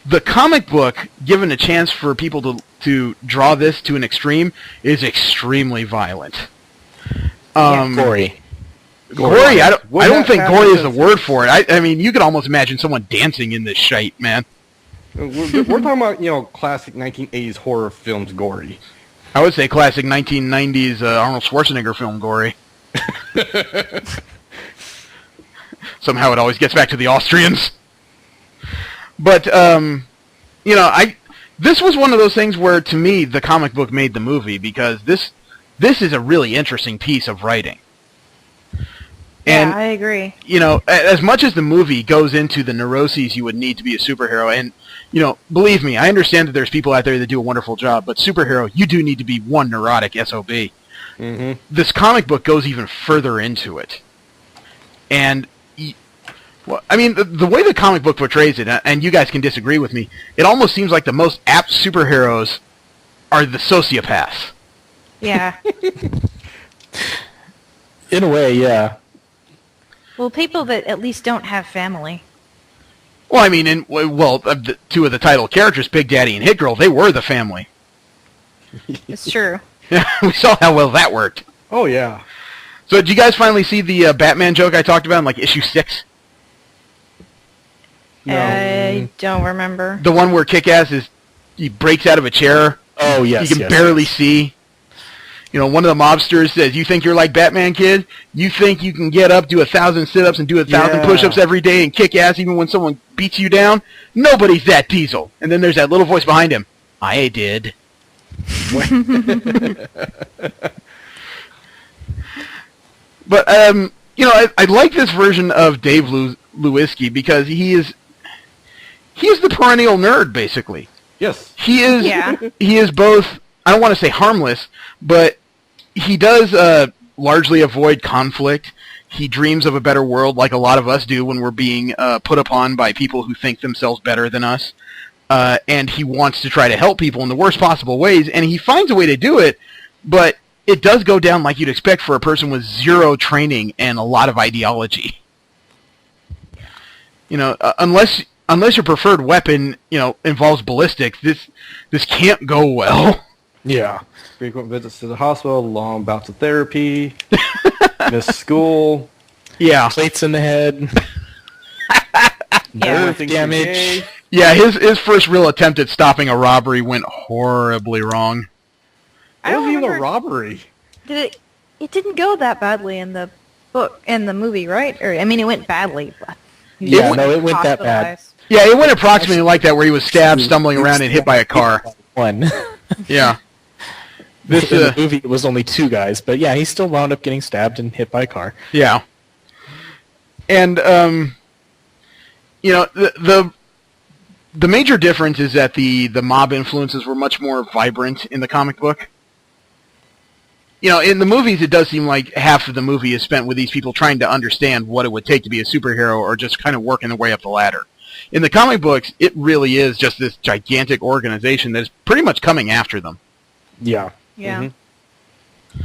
The comic book, given a chance for people to draw this to an extreme, is extremely violent. Gory. Gory? I don't think gory is the word for it. I mean, you could almost imagine someone dancing in this shite, man. We're talking about, classic 1980s horror films gory. I would say classic 1990s Arnold Schwarzenegger film gory. Somehow it always gets back to the Austrians. But, this was one of those things where, to me, the comic book made the movie, because this is a really interesting piece of writing. And, yeah, I agree. As much as the movie goes into the neuroses you would need to be a superhero, and, believe me, I understand that there's people out there that do a wonderful job, but superhero, you do need to be one neurotic SOB. Mm-hmm. This comic book goes even further into it. And, the way the comic book portrays it, and you guys can disagree with me, it almost seems like the most apt superheroes are the sociopaths. Yeah. In a way, yeah. Well, people that at least don't have family. Well, I mean, the 2 of the title characters, Big Daddy and Hit Girl, they were the family. It's true. We saw how well that worked. Oh, yeah. So, did you guys finally see the Batman joke I talked about in, issue 6? No. I don't remember. The one where Kick-Ass he breaks out of a chair. Oh, yes, You can barely see. One of the mobsters says, "You think you're like Batman, kid? You think you can get up, do 1,000 sit-ups, and do 1,000 push-ups every day and kick ass even when someone beats you down? Nobody's that diesel." And then there's that little voice behind him. I did. But, I like this version of Dave Lewinsky because he is the perennial nerd, basically. Yes. He is. Yeah. He is both. I don't want to say harmless, but he does largely avoid conflict. He dreams of a better world, like a lot of us do when we're being put upon by people who think themselves better than us. And he wants to try to help people in the worst possible ways, and he finds a way to do it, but it does go down like you'd expect for a person with 0 training and a lot of ideology. Unless your preferred weapon, involves ballistics, this can't go well. Yeah. Frequent visits to the hospital, long bouts of therapy, missed school. Yeah. Plates in the head. Nerve damage. Yeah, his first real attempt at stopping a robbery went horribly wrong. It wasn't even a robbery. It didn't go that badly in the book, in the movie, right? Or I mean, it went badly. But it went that bad. Yeah, it went approximately like that, where he was stabbed, stumbling around, and hit by a car. One. Yeah. In the movie, it was only 2 guys, but yeah, he still wound up getting stabbed and hit by a car. Yeah. And the major difference is that the mob influences were much more vibrant in the comic book. In the movies, it does seem like half of the movie is spent with these people trying to understand what it would take to be a superhero, or just kind of working their way up the ladder. In the comic books, it really is just this gigantic organization that is pretty much coming after them. Yeah. Yeah. Mm-hmm.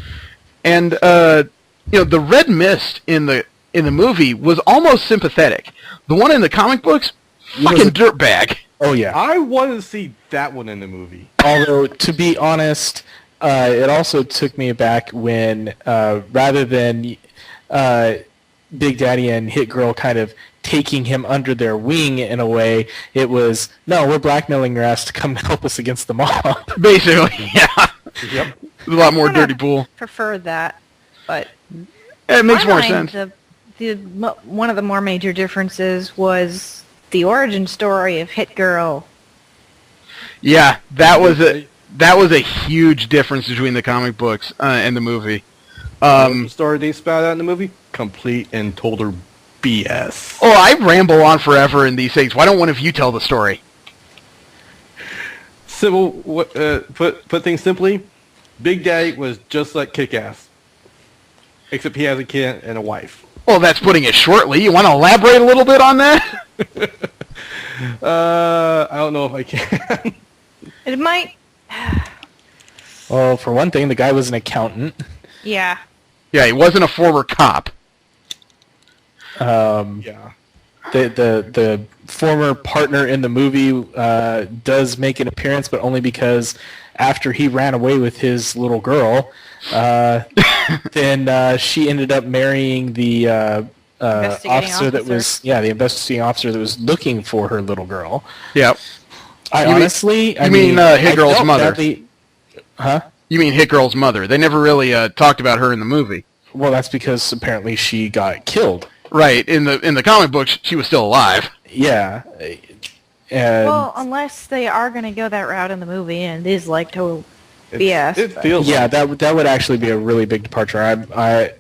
And the Red Mist in the movie was almost sympathetic. The one in the comic books, fucking dirtbag. Oh yeah. I wanted to see that one in the movie. Although, to be honest, it also took me aback when, rather than Big Daddy and Hit Girl kind of taking him under their wing in a way, it was, no, we're blackmailing your ass to come help us against the mob. Basically, yeah. Yep. A lot more dirty pool. Prefer that, but it makes more sense. One of the more major differences was the origin story of Hit Girl. Yeah, that was a huge difference between the comic books and the movie. The story they spout out in the movie, complete and total BS. Oh, I ramble on forever in these things. Why don't one of you tell the story? Put things simply, Big Daddy was just like Kick-Ass, except he has a kid and a wife. Well, that's putting it shortly. You want to elaborate a little bit on that? I don't know if I can. It might. Well, for one thing, the guy was an accountant. Yeah. Yeah, he wasn't a former cop. Yeah. The former partner in the movie does make an appearance, but only because after he ran away with his little girl, then she ended up marrying the officer that was the investigating officer that was looking for her little girl. Yep. You mean Hit Girl's mother? Huh? You mean Hit Girl's mother? They never really talked about her in the movie. Well, that's because apparently she got killed. Right. In the comic books, she was still alive. Yeah. And Well, unless they are going to go that route in the movie, and it is like total BS. It feels yeah, like that would actually be a really big departure.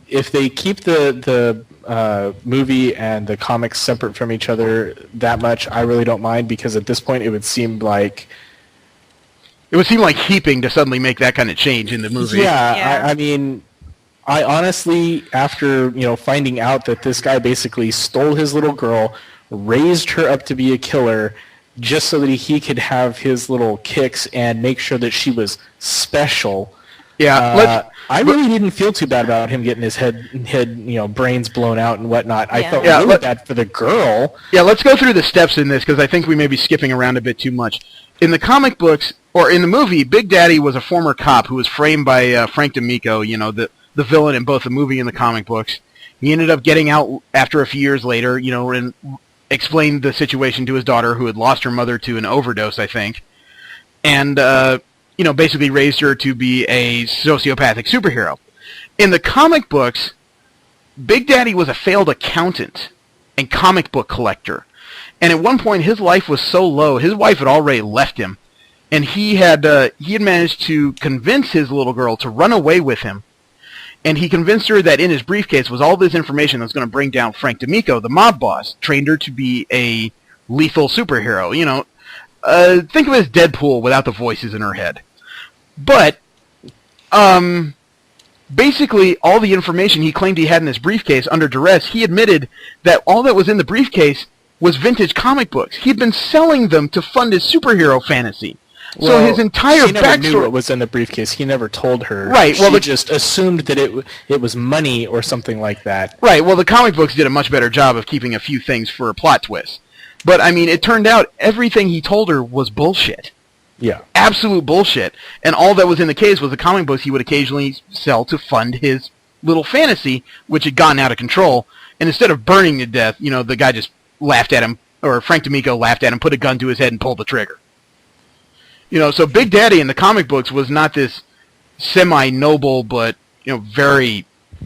If they keep the movie and the comics separate from each other that much, I really don't mind, because at this point it would seem like heaping to suddenly make that kind of change in the movie. Yeah. I mean, I honestly, after finding out that this guy basically stole his little girl, raised her up to be a killer, just so that he could have his little kicks and make sure that she was special. Yeah, I really didn't feel too bad about him getting his head brains blown out and whatnot. I felt really bad for the girl. Yeah, let's go through the steps in this, because I think we may be skipping around a bit too much. In the comic books, or in the movie, Big Daddy was a former cop who was framed by Frank D'Amico, the villain in both the movie and the comic books. He ended up getting out after a few years later, and explained the situation to his daughter, who had lost her mother to an overdose, I think, and basically raised her to be a sociopathic superhero. In the comic books, Big Daddy was a failed accountant and comic book collector, and at one point his life was so low, his wife had already left him, and he had managed to convince his little girl to run away with him. And he convinced her that in his briefcase was all this information that was going to bring down Frank D'Amico, the mob boss, trained her to be a lethal superhero. Think of it as Deadpool without the voices in her head. But, basically, all the information he claimed he had in his briefcase under duress, he admitted that all that was in the briefcase was vintage comic books. He'd been selling them to fund his superhero fantasy. So his entire she never backstory knew what was in the briefcase. He never told her. Right. Well, she just assumed that it was money or something like that. Right. Well, the comic books did a much better job of keeping a few things for a plot twist. But I mean, it turned out everything he told her was bullshit. Yeah. Absolute bullshit. And all that was in the case was the comic books he would occasionally sell to fund his little fantasy, which had gotten out of control. And instead of burning to death, the guy just laughed at him, or Frank D'Amico laughed at him, put a gun to his head, and pulled the trigger. So Big Daddy in the comic books was not this semi-noble but, very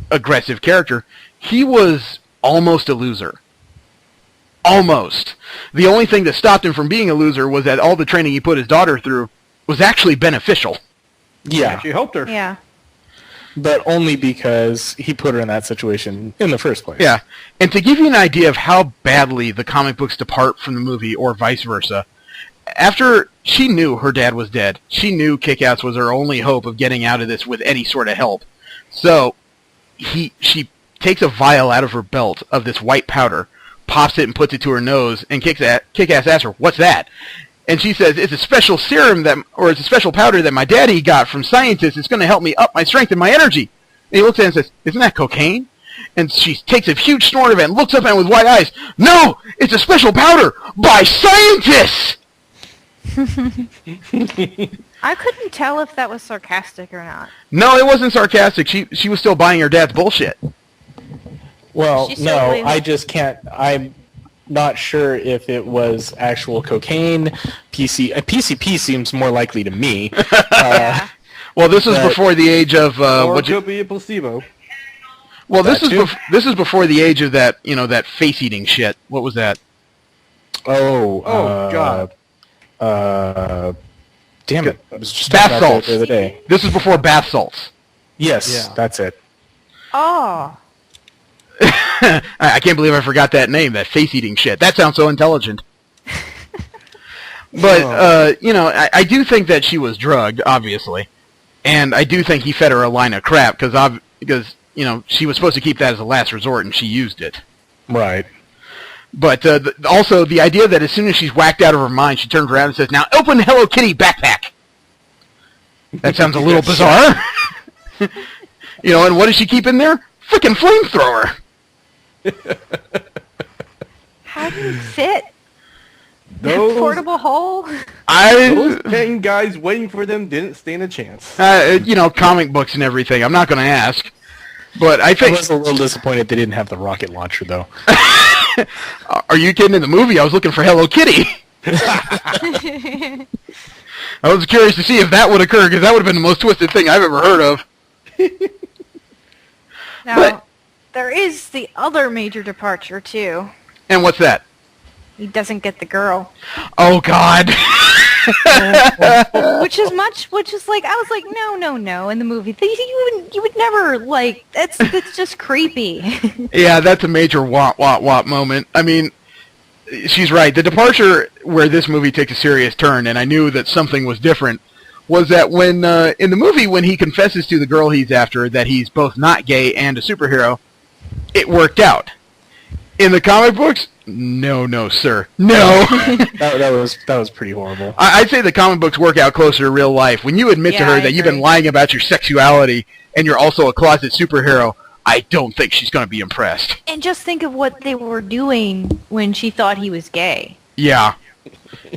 aggressive character. He was almost a loser. Almost. The only thing that stopped him from being a loser was that all the training he put his daughter through was actually beneficial. Yeah. She helped her. Yeah. But only because he put her in that situation in the first place. Yeah. And to give you an idea of how badly the comic books depart from the movie, or vice versa, after she knew her dad was dead, she knew Kick-Ass was her only hope of getting out of this with any sort of help. So she takes a vial out of her belt of this white powder, pops it and puts it to her nose, and Kick-Ass asks her, "What's that?" And she says, "It's a special serum it's a special powder that my daddy got from scientists. It's going to help me up my strength and my energy." And he looks at it and says, "Isn't that cocaine?" And she takes a huge snort of it and looks up at him with wide eyes. "No, it's a special powder by scientists!" I couldn't tell if that was sarcastic or not. No, it wasn't sarcastic. She was still buying her dad's bullshit. Well, She's no, certainly- I just can't. I'm not sure if it was actual cocaine. PCP seems more likely to me. Yeah. Well, this is But- before the age of Or it could be a placebo. Well, this That is too. this is before the age of that that face eating shit. What was that? Oh, God. Damn it! I was just Bath talking about salts. that the other day. This is before bath salts. Yes, Yeah. that's it. Oh. I can't believe I forgot that name. That face eating shit. That sounds so intelligent. But I do think that she was drugged, obviously, and I do think he fed her a line of crap because she was supposed to keep that as a last resort, and she used it. Right. But also the idea that as soon as she's whacked out of her mind, she turns around and says, "Now open the Hello Kitty backpack." That sounds a little bizarre. And what does she keep in there? Frickin' flamethrower. How do you fit? Those, Portable hole? those 10 guys waiting for them didn't stand a chance. Comic books and everything. I'm not going to ask. But I I think... was a little disappointed they didn't have the rocket launcher, though. Are you kidding? In the movie, I was looking for Hello Kitty. I was curious to see if that would occur, because that would have been the most twisted thing I've ever heard of. Now, But- there is the other major departure, too. And what's that? He doesn't get the girl. Oh, God. Which is like, I was like, no, in the movie. You would never, like, that's just creepy. Yeah, that's a major wah moment. I mean, she's right. The departure where this movie takes a serious turn, and I knew that something was different, was that when, in the movie, when he confesses to the girl he's after that he's both not gay and a superhero, it worked out. In the comic books, no, sir. No. that was pretty horrible. I'd say the comic books work out closer to real life. When you admit to Yeah, her I that you've been agree. lying about your sexuality and you're also a closet superhero, I don't think she's going to be impressed. And just think of what they were doing when she thought he was gay. Yeah.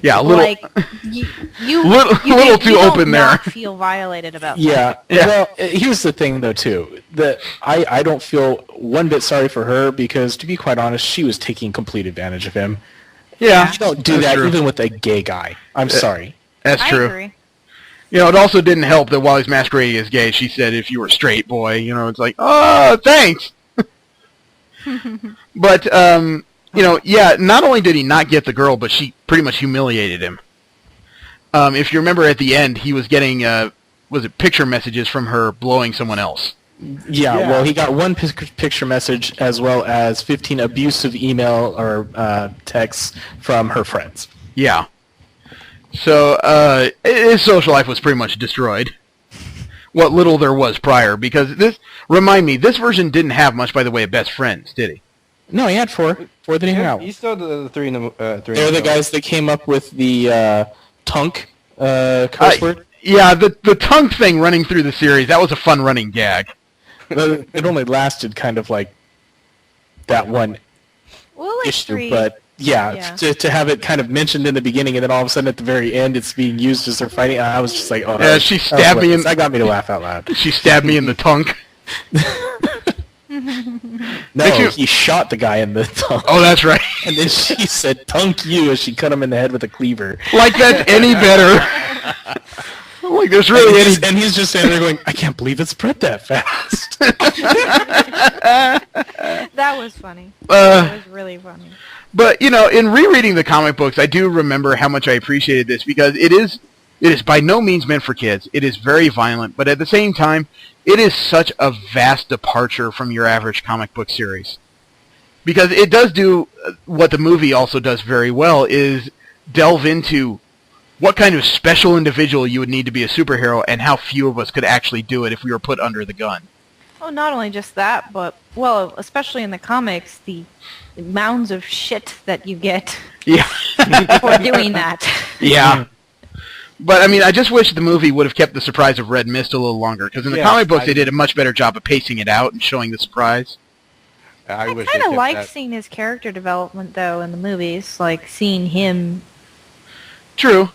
Yeah, a little... Like, you little too don't open there. not feel violated about that. Yeah. Yeah. Well, here's the thing, though, too. That I don't feel one bit sorry for her because, to be quite honest, she was taking complete advantage of him. Yeah, You don't do that's that true. even with a gay guy. I'm sorry. That's I true. agree. It also didn't help that while he's masquerading as gay, she said, "If you were straight, boy," it's like, oh, thanks. But, not only did he not get the girl, but she pretty much humiliated him. If you remember at the end, he was getting, picture messages from her blowing someone else. Yeah, Yeah. well, he got one picture message as well as 15 abusive email or texts from her friends. Yeah. So, his social life was pretty much destroyed. What little there was prior, because this version didn't have much by the way of best friends, did he? No, he had four. Four that he hung out You with. still the three in the three. They're the guys that came up with the tunk curse word. Yeah, the tongue thing running through the series, that was a fun running gag. It only lasted kind of like that one Well, like issue, three. but yeah. To have it kind of mentioned in the beginning and then all of a sudden at the very end it's being used as they're fighting, I was just like, oh, Yeah, she stabbed me in... that got me to laugh out loud. She stabbed me in the tongue. No, he shot the guy in the tongue. Oh, that's right. And then she said, "Tunk you," as she cut him in the head with a cleaver. Like that's any better. Like there's really any... And he's just standing there going, "I can't believe it spread that fast." That was funny. That was really funny. But, you know, in rereading the comic books, I do remember how much I appreciated this, because it is by no means meant for kids. It is very violent, but at the same time, it is such a vast departure from your average comic book series. Because it does do what the movie also does very well, is delve into what kind of special individual you would need to be a superhero, and how few of us could actually do it if we were put under the gun. Oh, not only just that, but, well, especially in the comics, the mounds of shit that you get for doing that. Yeah. But, I mean, I just wish the movie would have kept the surprise of Red Mist a little longer, because in the comic books they did a much better job of pacing it out and showing the surprise. I kind of like seeing his character development, though, in the movies, like seeing him. True.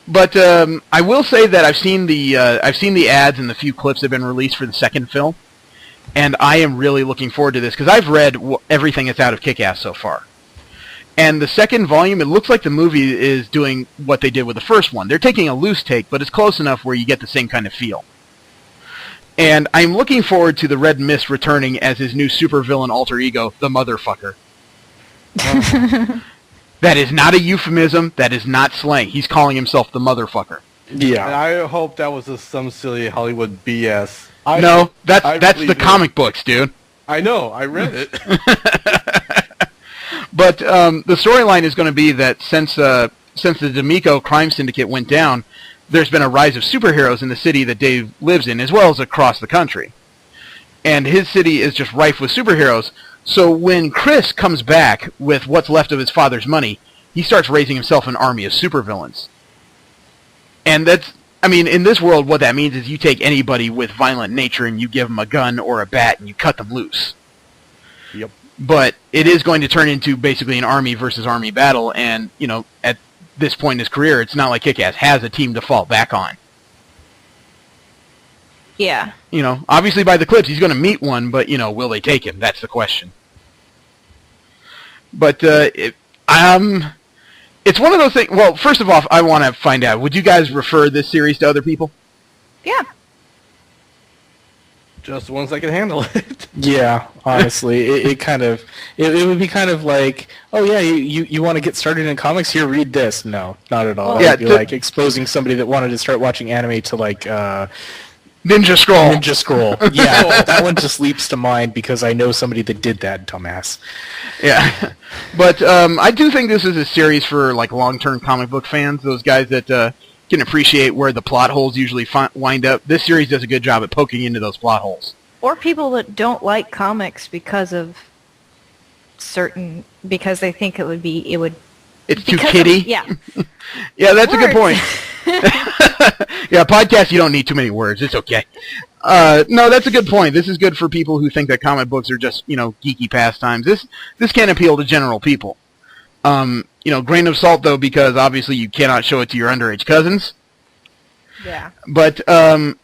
But I will say that I've seen the ads and the few clips that have been released for the second film, and I am really looking forward to this, because I've read everything that's out of Kick-Ass so far. And the second volume, it looks like the movie is doing what they did with the first one. They're taking a loose take, but it's close enough where you get the same kind of feel. And I'm looking forward to the Red Mist returning as his new supervillain alter ego, the Motherfucker. That is not a euphemism. That is not slang. He's calling himself the Motherfucker. Yeah. And I hope that was just some silly Hollywood BS. That's the comic books, dude. I know. I read it. But the storyline is going to be that since the D'Amico crime syndicate went down, there's been a rise of superheroes in the city that Dave lives in, as well as across the country. And his city is just rife with superheroes. So when Chris comes back with what's left of his father's money, he starts raising himself an army of supervillains. And that's, I mean, in this world, what that means is you take anybody with violent nature and you give them a gun or a bat and you cut them loose. Yep. But it is going to turn into basically an army versus army battle, and, you know, at this point in his career, it's not like Kick-Ass has a team to fall back on. Yeah. You know, obviously by the clips, he's going to meet one, but, you know, will they take him? That's the question. But, it's one of those things. Well, first of all, I want to find out, would you guys refer this series to other people? Yeah. Just the ones that can handle it. Yeah, honestly, it would be kind of like, oh yeah, you want to get started in comics? Here, read this. No, not at all. Yeah, It would be like exposing somebody that wanted to start watching anime to like Ninja Scroll. Ninja Scroll. Yeah, that one just leaps to mind because I know somebody that did that, dumbass. Yeah, but I do think this is a series for like long-term comic book fans, those guys that can appreciate where the plot holes usually wind up. This series does a good job at poking into those plot holes. Or people that don't like comics because they think it would. It's too kiddie. Yeah. Yeah, that's a good point. Yeah, podcast, you don't need too many words. It's okay. No, that's a good point. This is good for people who think that comic books are just, you know, geeky pastimes. This can appeal to general people. You know, grain of salt, though, because obviously you cannot show it to your underage cousins. Yeah. But, I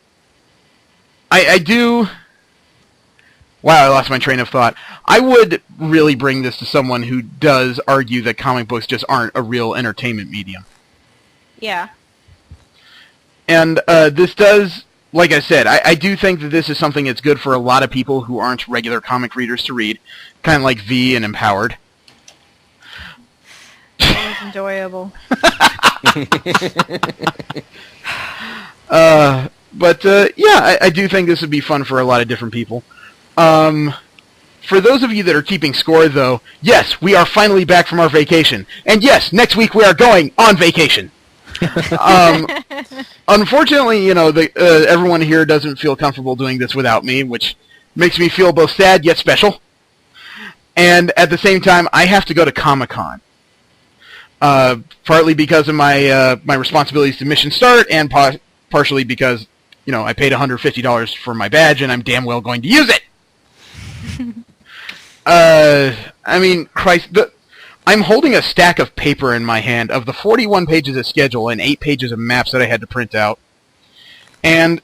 do... Wow, I lost my train of thought. I would really bring this to someone who does argue that comic books just aren't a real entertainment medium. Yeah. And this does, like I said, I do think that this is something that's good for a lot of people who aren't regular comic readers to read, kind of like V and Empowered. That was enjoyable. Yeah, I do think this would be fun for a lot of different people. For those of you that are keeping score, though, yes, we are finally back from our vacation. And yes, next week we are going on vacation. Unfortunately, you know, everyone here doesn't feel comfortable doing this without me, which makes me feel both sad yet special. And at the same time, I have to go to Comic-Con. Partly because of my responsibilities to Mission Start, and partially because, you know, I paid $150 for my badge, and I'm damn well going to use it. I mean, Christ, I'm holding a stack of paper in my hand of the 41 pages of schedule and 8 pages of maps that I had to print out. And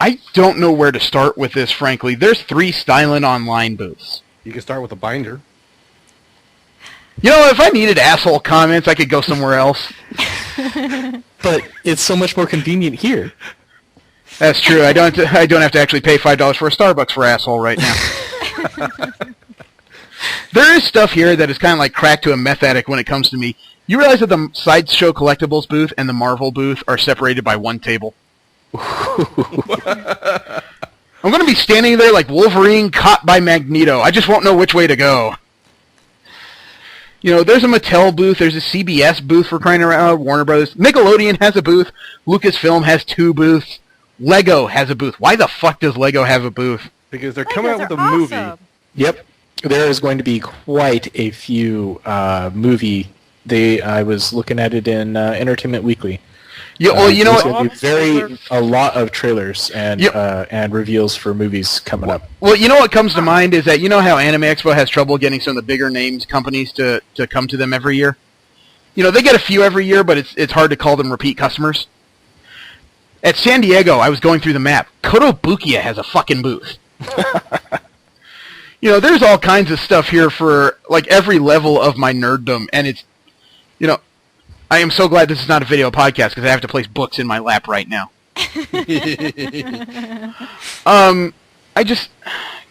I don't know where to start with this, frankly. There's 3 Stylin Online booths. You can start with a binder. You know, if I needed asshole comments, I could go somewhere else. But it's so much more convenient here. That's true. I don't have to actually pay $5 for a Starbucks for asshole right now. There is stuff here that is kind of like crack to a meth addict when it comes to me. You realize that the Sideshow Collectibles booth and the Marvel booth are separated by 1 table? I'm going to be standing there like Wolverine caught by Magneto. I just won't know which way to go. You know, there's a Mattel booth, there's a CBS booth for crying around, Warner Brothers. Nickelodeon has a booth, Lucasfilm has 2 booths, Lego has a booth. Why the fuck does Lego have a booth? Because they're coming out with a movie. Yep. There is going to be quite a few movie. I was looking at it in Entertainment Weekly. Yeah, well, you know what? A lot of trailers and reveals for movies coming up. Well, you know what comes to mind is that you know how Anime Expo has trouble getting some of the bigger names companies to come to them every year? You know, they get a few every year, but it's hard to call them repeat customers. At San Diego, I was going through the map. Kotobukiya has a fucking booth. You know, there's all kinds of stuff here for, like, every level of my nerddom, and it's, you know, I am so glad this is not a video podcast because I have to place books in my lap right now.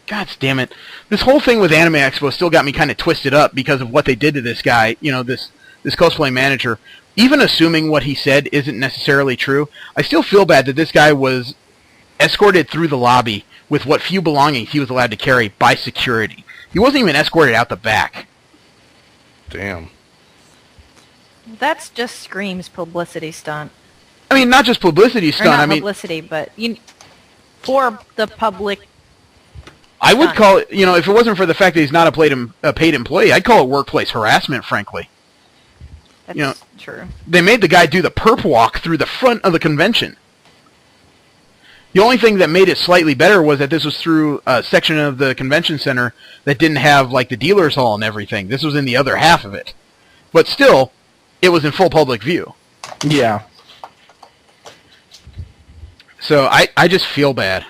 God damn it. This whole thing with Anime Expo still got me kind of twisted up because of what they did to this guy, you know, this cosplay manager. Even assuming what he said isn't necessarily true, I still feel bad that this guy was escorted through the lobby with what few belongings he was allowed to carry by security. He wasn't even escorted out the back. Damn. That just screams publicity stunt. I mean, not just publicity stunt. Or not I mean, publicity, but for the public. I would call it, you know, if it wasn't for the fact that he's not a paid employee, I'd call it workplace harassment, frankly. That's you know, true. They made the guy do the perp walk through the front of the convention. The only thing that made it slightly better was that this was through a section of the convention center that didn't have, like, the dealer's hall and everything. This was in the other half of it. But still, it was in full public view. Yeah. So I just feel bad.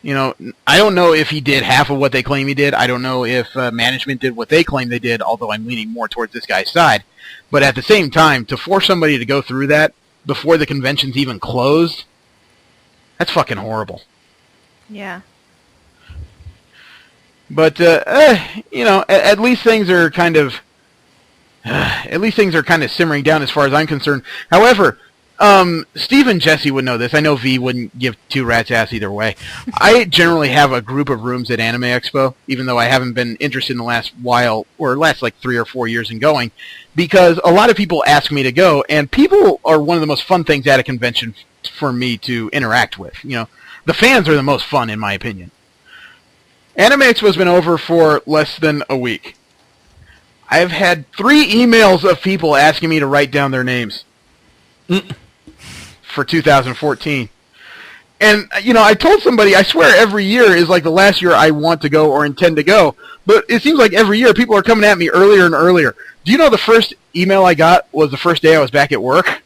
You know, I don't know if he did half of what they claim he did. I don't know if management did what they claim they did, although I'm leaning more towards this guy's side. But at the same time, to force somebody to go through that before the convention's even closed, that's fucking horrible. Yeah. But, you know, at least things are kind of... simmering down as far as I'm concerned. However, Steve and Jesse would know this. I know V wouldn't give 2 rats' ass either way. I generally have a group of rooms at Anime Expo, even though I haven't been interested in the last while, or last like 3 or 4 years in going, because a lot of people ask me to go, and people are one of the most fun things at a convention for me to interact with. You know, the fans are the most fun, in my opinion. Anime Expo's been over for less than a week. I've had 3 emails of people asking me to write down their names for 2014. And, you know, I told somebody, I swear every year is like the last year I want to go or intend to go. But it seems like every year people are coming at me earlier and earlier. Do you know the first email I got was the first day I was back at work?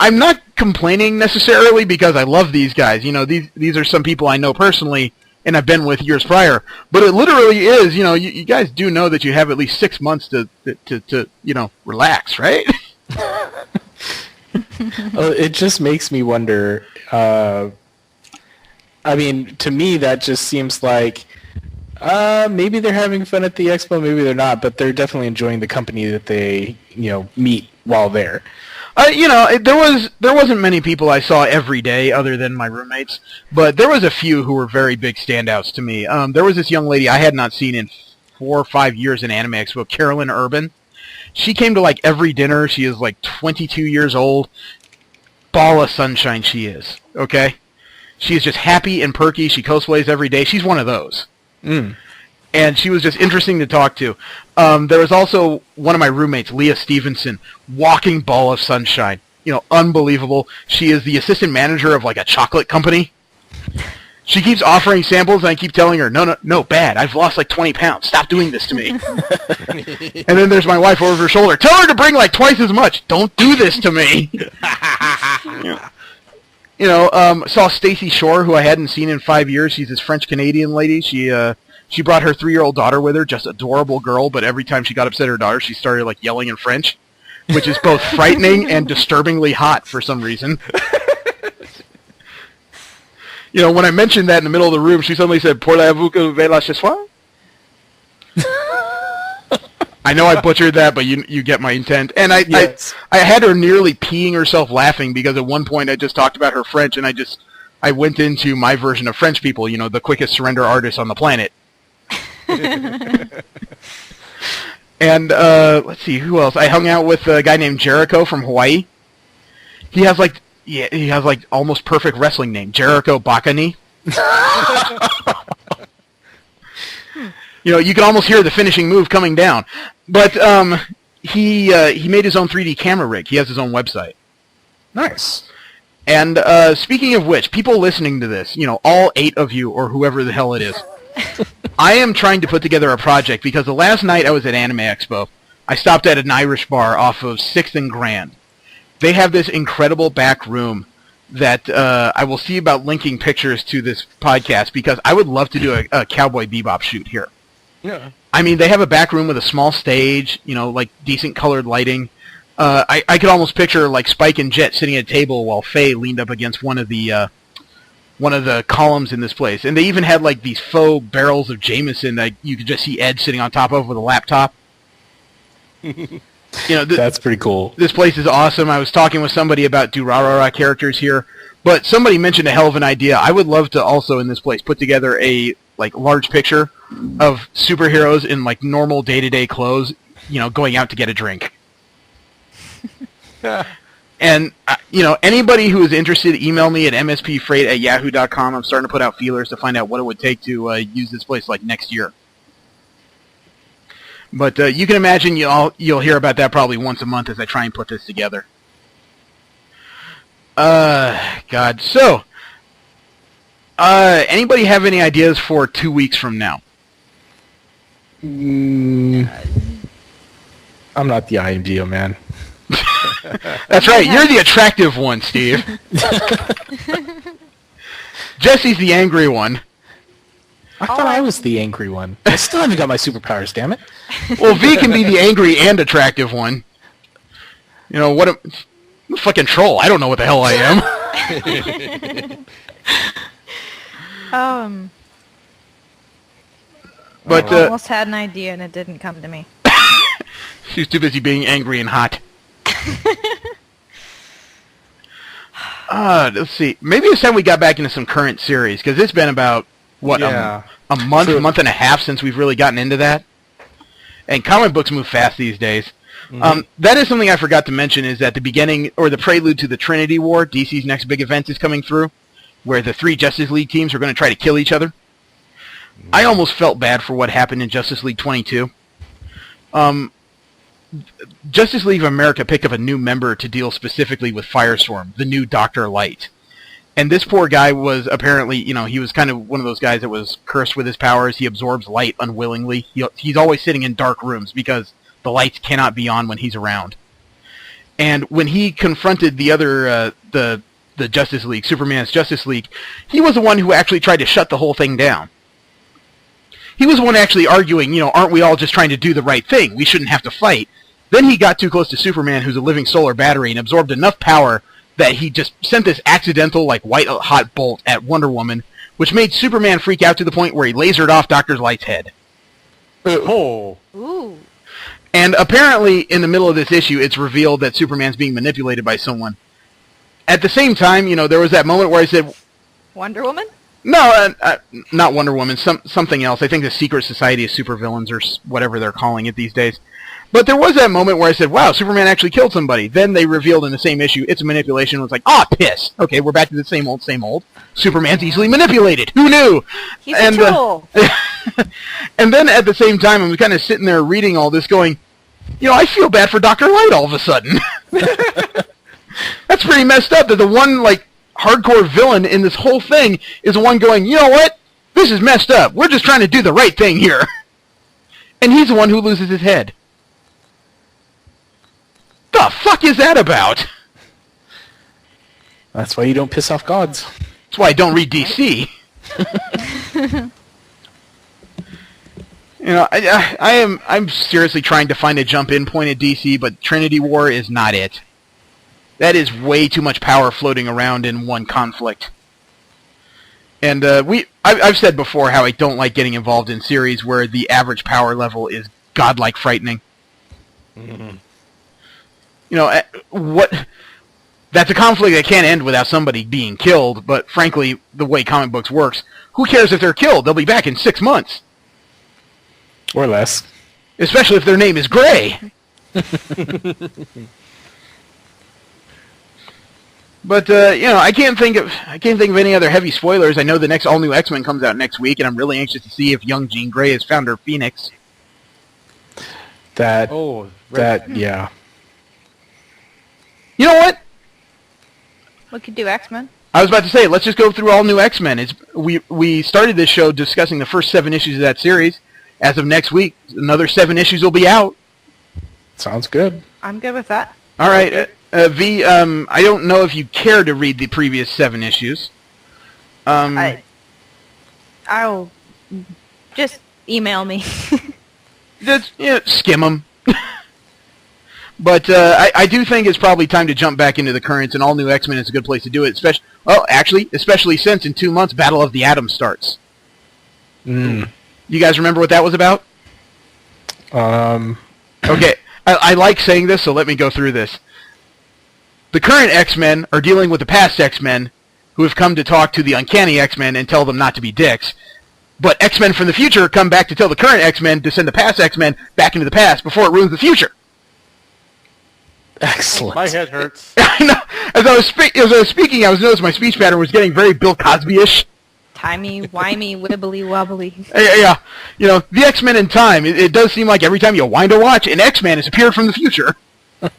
I'm not complaining necessarily because I love these guys. You know, these are some people I know personally and I've been with years prior. But it literally is, you know, you guys do know that you have at least 6 months to you know, relax, right? It just makes me wonder. I mean, to me, that just seems like maybe they're having fun at the expo, maybe they're not, but they're definitely enjoying the company that they, you know, meet while there. You know, there wasn't many people I saw every day other than my roommates, but there was a few who were very big standouts to me. There was this young lady I had not seen in 4 or 5 years in Anime Expo, Carolyn Urban. She came to, like, every dinner. She is, like, 22 years old. Ball of sunshine she is, okay? She is just happy and perky. She cosplays every day. She's one of those. And she was just interesting to talk to. There was also one of my roommates, Leah Stevenson, walking ball of sunshine. You know, unbelievable. She is the assistant manager of, like, a chocolate company. She keeps offering samples, and I keep telling her, no, bad. I've lost, like, 20 pounds. Stop doing this to me. And then there's my wife over her shoulder. Tell her to bring, like, twice as much. Don't do this to me. Saw Stacey Shore, who I hadn't seen in 5 years. She's this French-Canadian lady. She brought her 3-year-old daughter with her, just adorable girl, but every time she got upset at her daughter, she started, like, yelling in French, which is both frightening and disturbingly hot for some reason. When I mentioned that in the middle of the room, she suddenly said, "Pourriez-vous que la ce soir?" I know I butchered that, but you get my intent. And I had her nearly peeing herself laughing because at one point I just talked about her French, and I went into my version of French people, the quickest surrender artists on the planet. And let's see, who else? I hung out with a guy named Jericho from Hawaii. He has almost perfect wrestling name, Jericho Bakani. You can almost hear the finishing move coming down. But he made his own 3D camera rig. He has his own website. Nice. And speaking of which, people listening to this, all 8 of you or whoever the hell it is, I am trying to put together a project because the last night I was at Anime Expo, I stopped at an Irish bar off of 6th and Grand. They have this incredible back room that I will see about linking pictures to this podcast because I would love to do a Cowboy Bebop shoot here. Yeah. I mean, they have a back room with a small stage, like decent colored lighting. I could almost picture like Spike and Jet sitting at a table while Faye leaned up against one of the columns in this place. And they even had like these faux barrels of Jameson that you could just see Ed sitting on top of with a laptop. That's pretty cool. This place is awesome. I was talking with somebody about Durarara characters here, but somebody mentioned a hell of an idea. I would love to also in this place put together a large picture of superheroes in like normal day-to-day clothes, going out to get a drink. And anybody who is interested, email me at mspfreight@yahoo.com. I'm starting to put out feelers to find out what it would take to use this place like next year. But you can imagine you'll hear about that probably once a month as I try and put this together. God. So, anybody have any ideas for 2 weeks from now? I'm not the IMDO man. That's right. You're the attractive one, Steve. Jesse's the angry one. I thought I was the angry one. I still haven't got my superpowers, damn it. Well, V can be the angry and attractive one. I'm a fucking troll. I don't know what the hell I am. But I almost had an idea and it didn't come to me. She's too busy being angry and hot. Let's see. Maybe it's time we got back into some current series, because it's been about, a month and a half since we've really gotten into that. And comic books move fast these days. Mm-hmm. That is something I forgot to mention, is that the beginning, or the prelude to the Trinity War, DC's next big event is coming through, where the 3 Justice League teams are going to try to kill each other. Mm-hmm. I almost felt bad for what happened in Justice League 22. Justice League of America picked up a new member to deal specifically with Firestorm, the new Dr. Light. And this poor guy was apparently, he was kind of one of those guys that was cursed with his powers. He absorbs light unwillingly. He's always sitting in dark rooms because the lights cannot be on when he's around. And when he confronted the other, the Justice League, Superman's Justice League, he was the one who actually tried to shut the whole thing down. He was the one actually arguing, aren't we all just trying to do the right thing? We shouldn't have to fight. Then he got too close to Superman, who's a living solar battery, and absorbed enough power that he just sent this accidental, white-hot bolt at Wonder Woman, which made Superman freak out to the point where he lasered off Dr. Light's head. Oh. Ooh. And apparently, in the middle of this issue, it's revealed that Superman's being manipulated by someone. At the same time, there was that moment where I said... Wonder Woman? No, not Wonder Woman, something else. I think the Secret Society of Supervillains, or whatever they're calling it these days. But there was that moment where I said, wow, Superman actually killed somebody. Then they revealed in the same issue, it's a manipulation. It was like, piss. Okay, we're back to the same old, same old. Superman's easily manipulated. Who knew? He's a troll. And then at the same time, I'm kind of sitting there reading all this going, I feel bad for Dr. Light all of a sudden. That's pretty messed up that the one, hardcore villain in this whole thing is the one going, you know what? This is messed up. We're just trying to do the right thing here. And he's the one who loses his head. The fuck is that about? That's why you don't piss off gods. That's why I don't read DC. I'm seriously trying to find a jump-in point at DC, but Trinity War is not it. That is way too much power floating around in one conflict. And I've said before how I don't like getting involved in series where the average power level is godlike frightening. Mm-hmm. That's a conflict that can't end without somebody being killed, but frankly, the way comic books works, who cares if they're killed? They'll be back in 6 months. Or less. Especially if their name is Gray. But I can't think of any other heavy spoilers. I know the next all new X-Men comes out next week, and I'm really anxious to see if young Jean Grey has found her Phoenix. Yeah. You know what? We could do X-Men. I was about to say, let's just go through all new X-Men. We started this show discussing the first 7 issues of that series. As of next week, another 7 issues will be out. Sounds good. I'm good with that. All right, V. I don't know if you care to read the previous 7 issues. I'll just email me. Just skim them. But I do think it's probably time to jump back into the currents, and all new X-Men is a good place to do it. Especially since in 2 months, Battle of the Atom starts. Mm. You guys remember what that was about? Okay, I like saying this, so let me go through this. The current X-Men are dealing with the past X-Men, who have come to talk to the Uncanny X-Men and tell them not to be dicks. But X-Men from the future come back to tell the current X-Men to send the past X-Men back into the past before it ruins the future. Excellent. My head hurts. I know. As I was speaking, I was noticing my speech pattern was getting very Bill Cosby-ish. Timey-wimey, wibbly-wobbly. Yeah. The X-Men in time, it does seem like every time you wind a watch, an X-Man has appeared from the future. But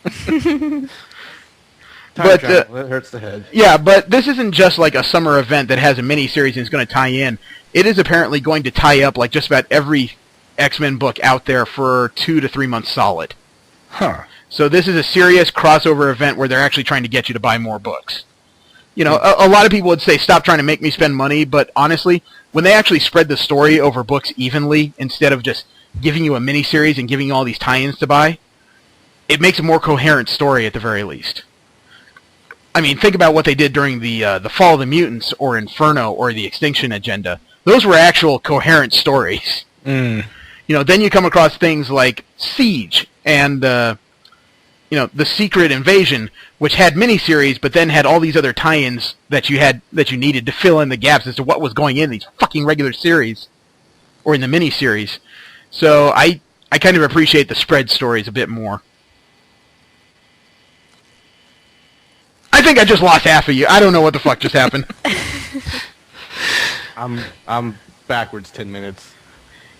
it hurts the head. Yeah, but this isn't just like a summer event that has a mini-series and is going to tie in. It is apparently going to tie up like just about every X-Men book out there for 2 to 3 months solid. Huh. So this is a serious crossover event where they're actually trying to get you to buy more books. A lot of people would say, stop trying to make me spend money, but honestly, when they actually spread the story over books evenly, instead of just giving you a miniseries and giving you all these tie-ins to buy, it makes a more coherent story at the very least. I mean, think about what they did during the Fall of the Mutants, or Inferno, or the Extinction Agenda. Those were actual coherent stories. Mm. Then you come across things like Siege, and The Secret Invasion, which had miniseries, but then had all these other tie-ins that you needed to fill in the gaps as to what was going in these fucking regular series, or in the miniseries. So I kind of appreciate the spread stories a bit more. I think I just lost half of you. I don't know what the fuck just happened. I'm backwards 10 minutes.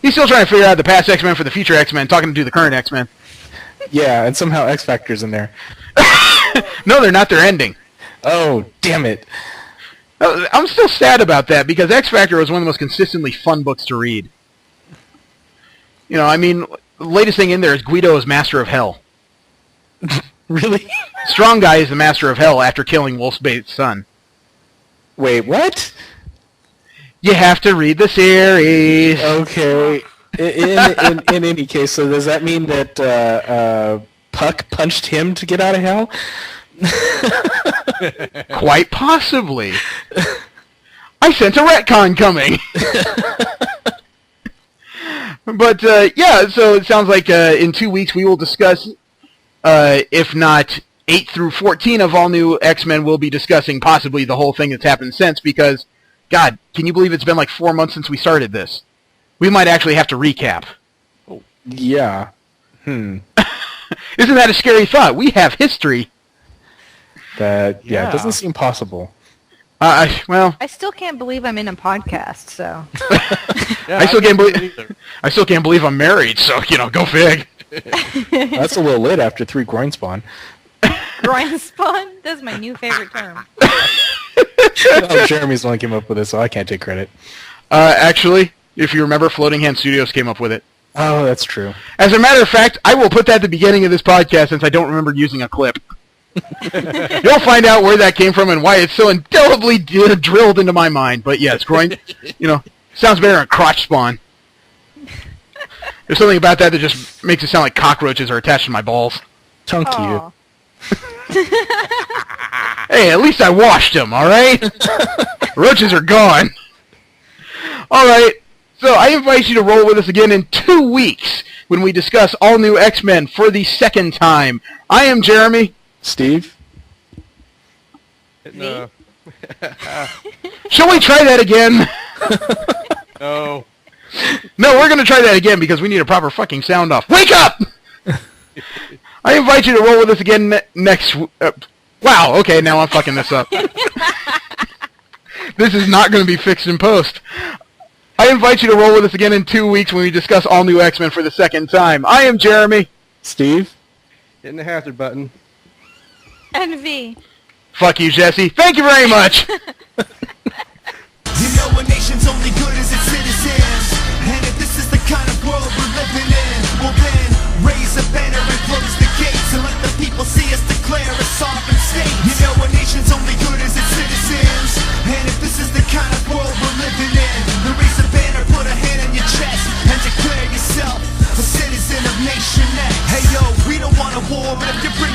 He's still trying to figure out the past X-Men for the future X-Men, talking to the current X-Men. Yeah, and somehow X Factor's in there. No, they're not. They're ending. Oh, damn it. I'm still sad about that, because X Factor was one of the most consistently fun books to read. The latest thing in there is Guido is Master of Hell. Really? Strong Guy is the Master of Hell after killing Wolfsbane's son. Wait, what? You have to read the series. Okay. In any case, so does that mean that Puck punched him to get out of hell? Quite possibly. I sense a retcon coming. But, so it sounds like in 2 weeks we will discuss, if not 8 through 14 of all new X-Men, we'll be discussing possibly the whole thing that's happened since, because, God, can you believe it's been like 4 months since we started this? We might actually have to recap. Oh, yeah. Isn't that a scary thought? We have history. It doesn't seem possible. I still can't believe I'm in a podcast, so. I still can't believe I'm married, so, go fig. That's a little late after 3 groin spawn. Groin spawn? That's my new favorite term. Jeremy's the one who came up with it, so I can't take credit. Actually, if you remember, Floating Hand Studios came up with it. Oh, that's true. As a matter of fact, I will put that at the beginning of this podcast since I don't remember using a clip. You'll find out where that came from and why it's so indelibly drilled into my mind. But yes, groin, sounds better than crotch spawn. There's something about that just makes it sound like cockroaches are attached to my balls. Chunky. Aw. Hey, at least I washed them, alright? Roaches are gone. Alright, so I invite you to roll with us again in 2 weeks when we discuss all new X-Men for the second time. I am Jeremy. Steve? No. Shall we try that again? No. No, we're going to try that again because we need a proper fucking sound off. Wake up! I invite you to roll with us again next... wow, okay, now I'm fucking this up. This is not going to be fixed in post. I invite you to roll with us again in 2 weeks when we discuss all new X-Men for the second time. I am Jeremy. Steve? Hitting the hazard button. And V. Fuck you, Jesse. Thank you very much. You know a nation's only good as its citizens. And if this is the kind of world we're living in, well then, raise a banner and close the gates and let the people see us declare a sovereign state. You know a nation's only good as its citizens. And if this is the kind of world we're living in, then raise a banner, put a hand on your chest, and declare yourself a citizen of Nation X. Hey yo, we don't want a war, but if you're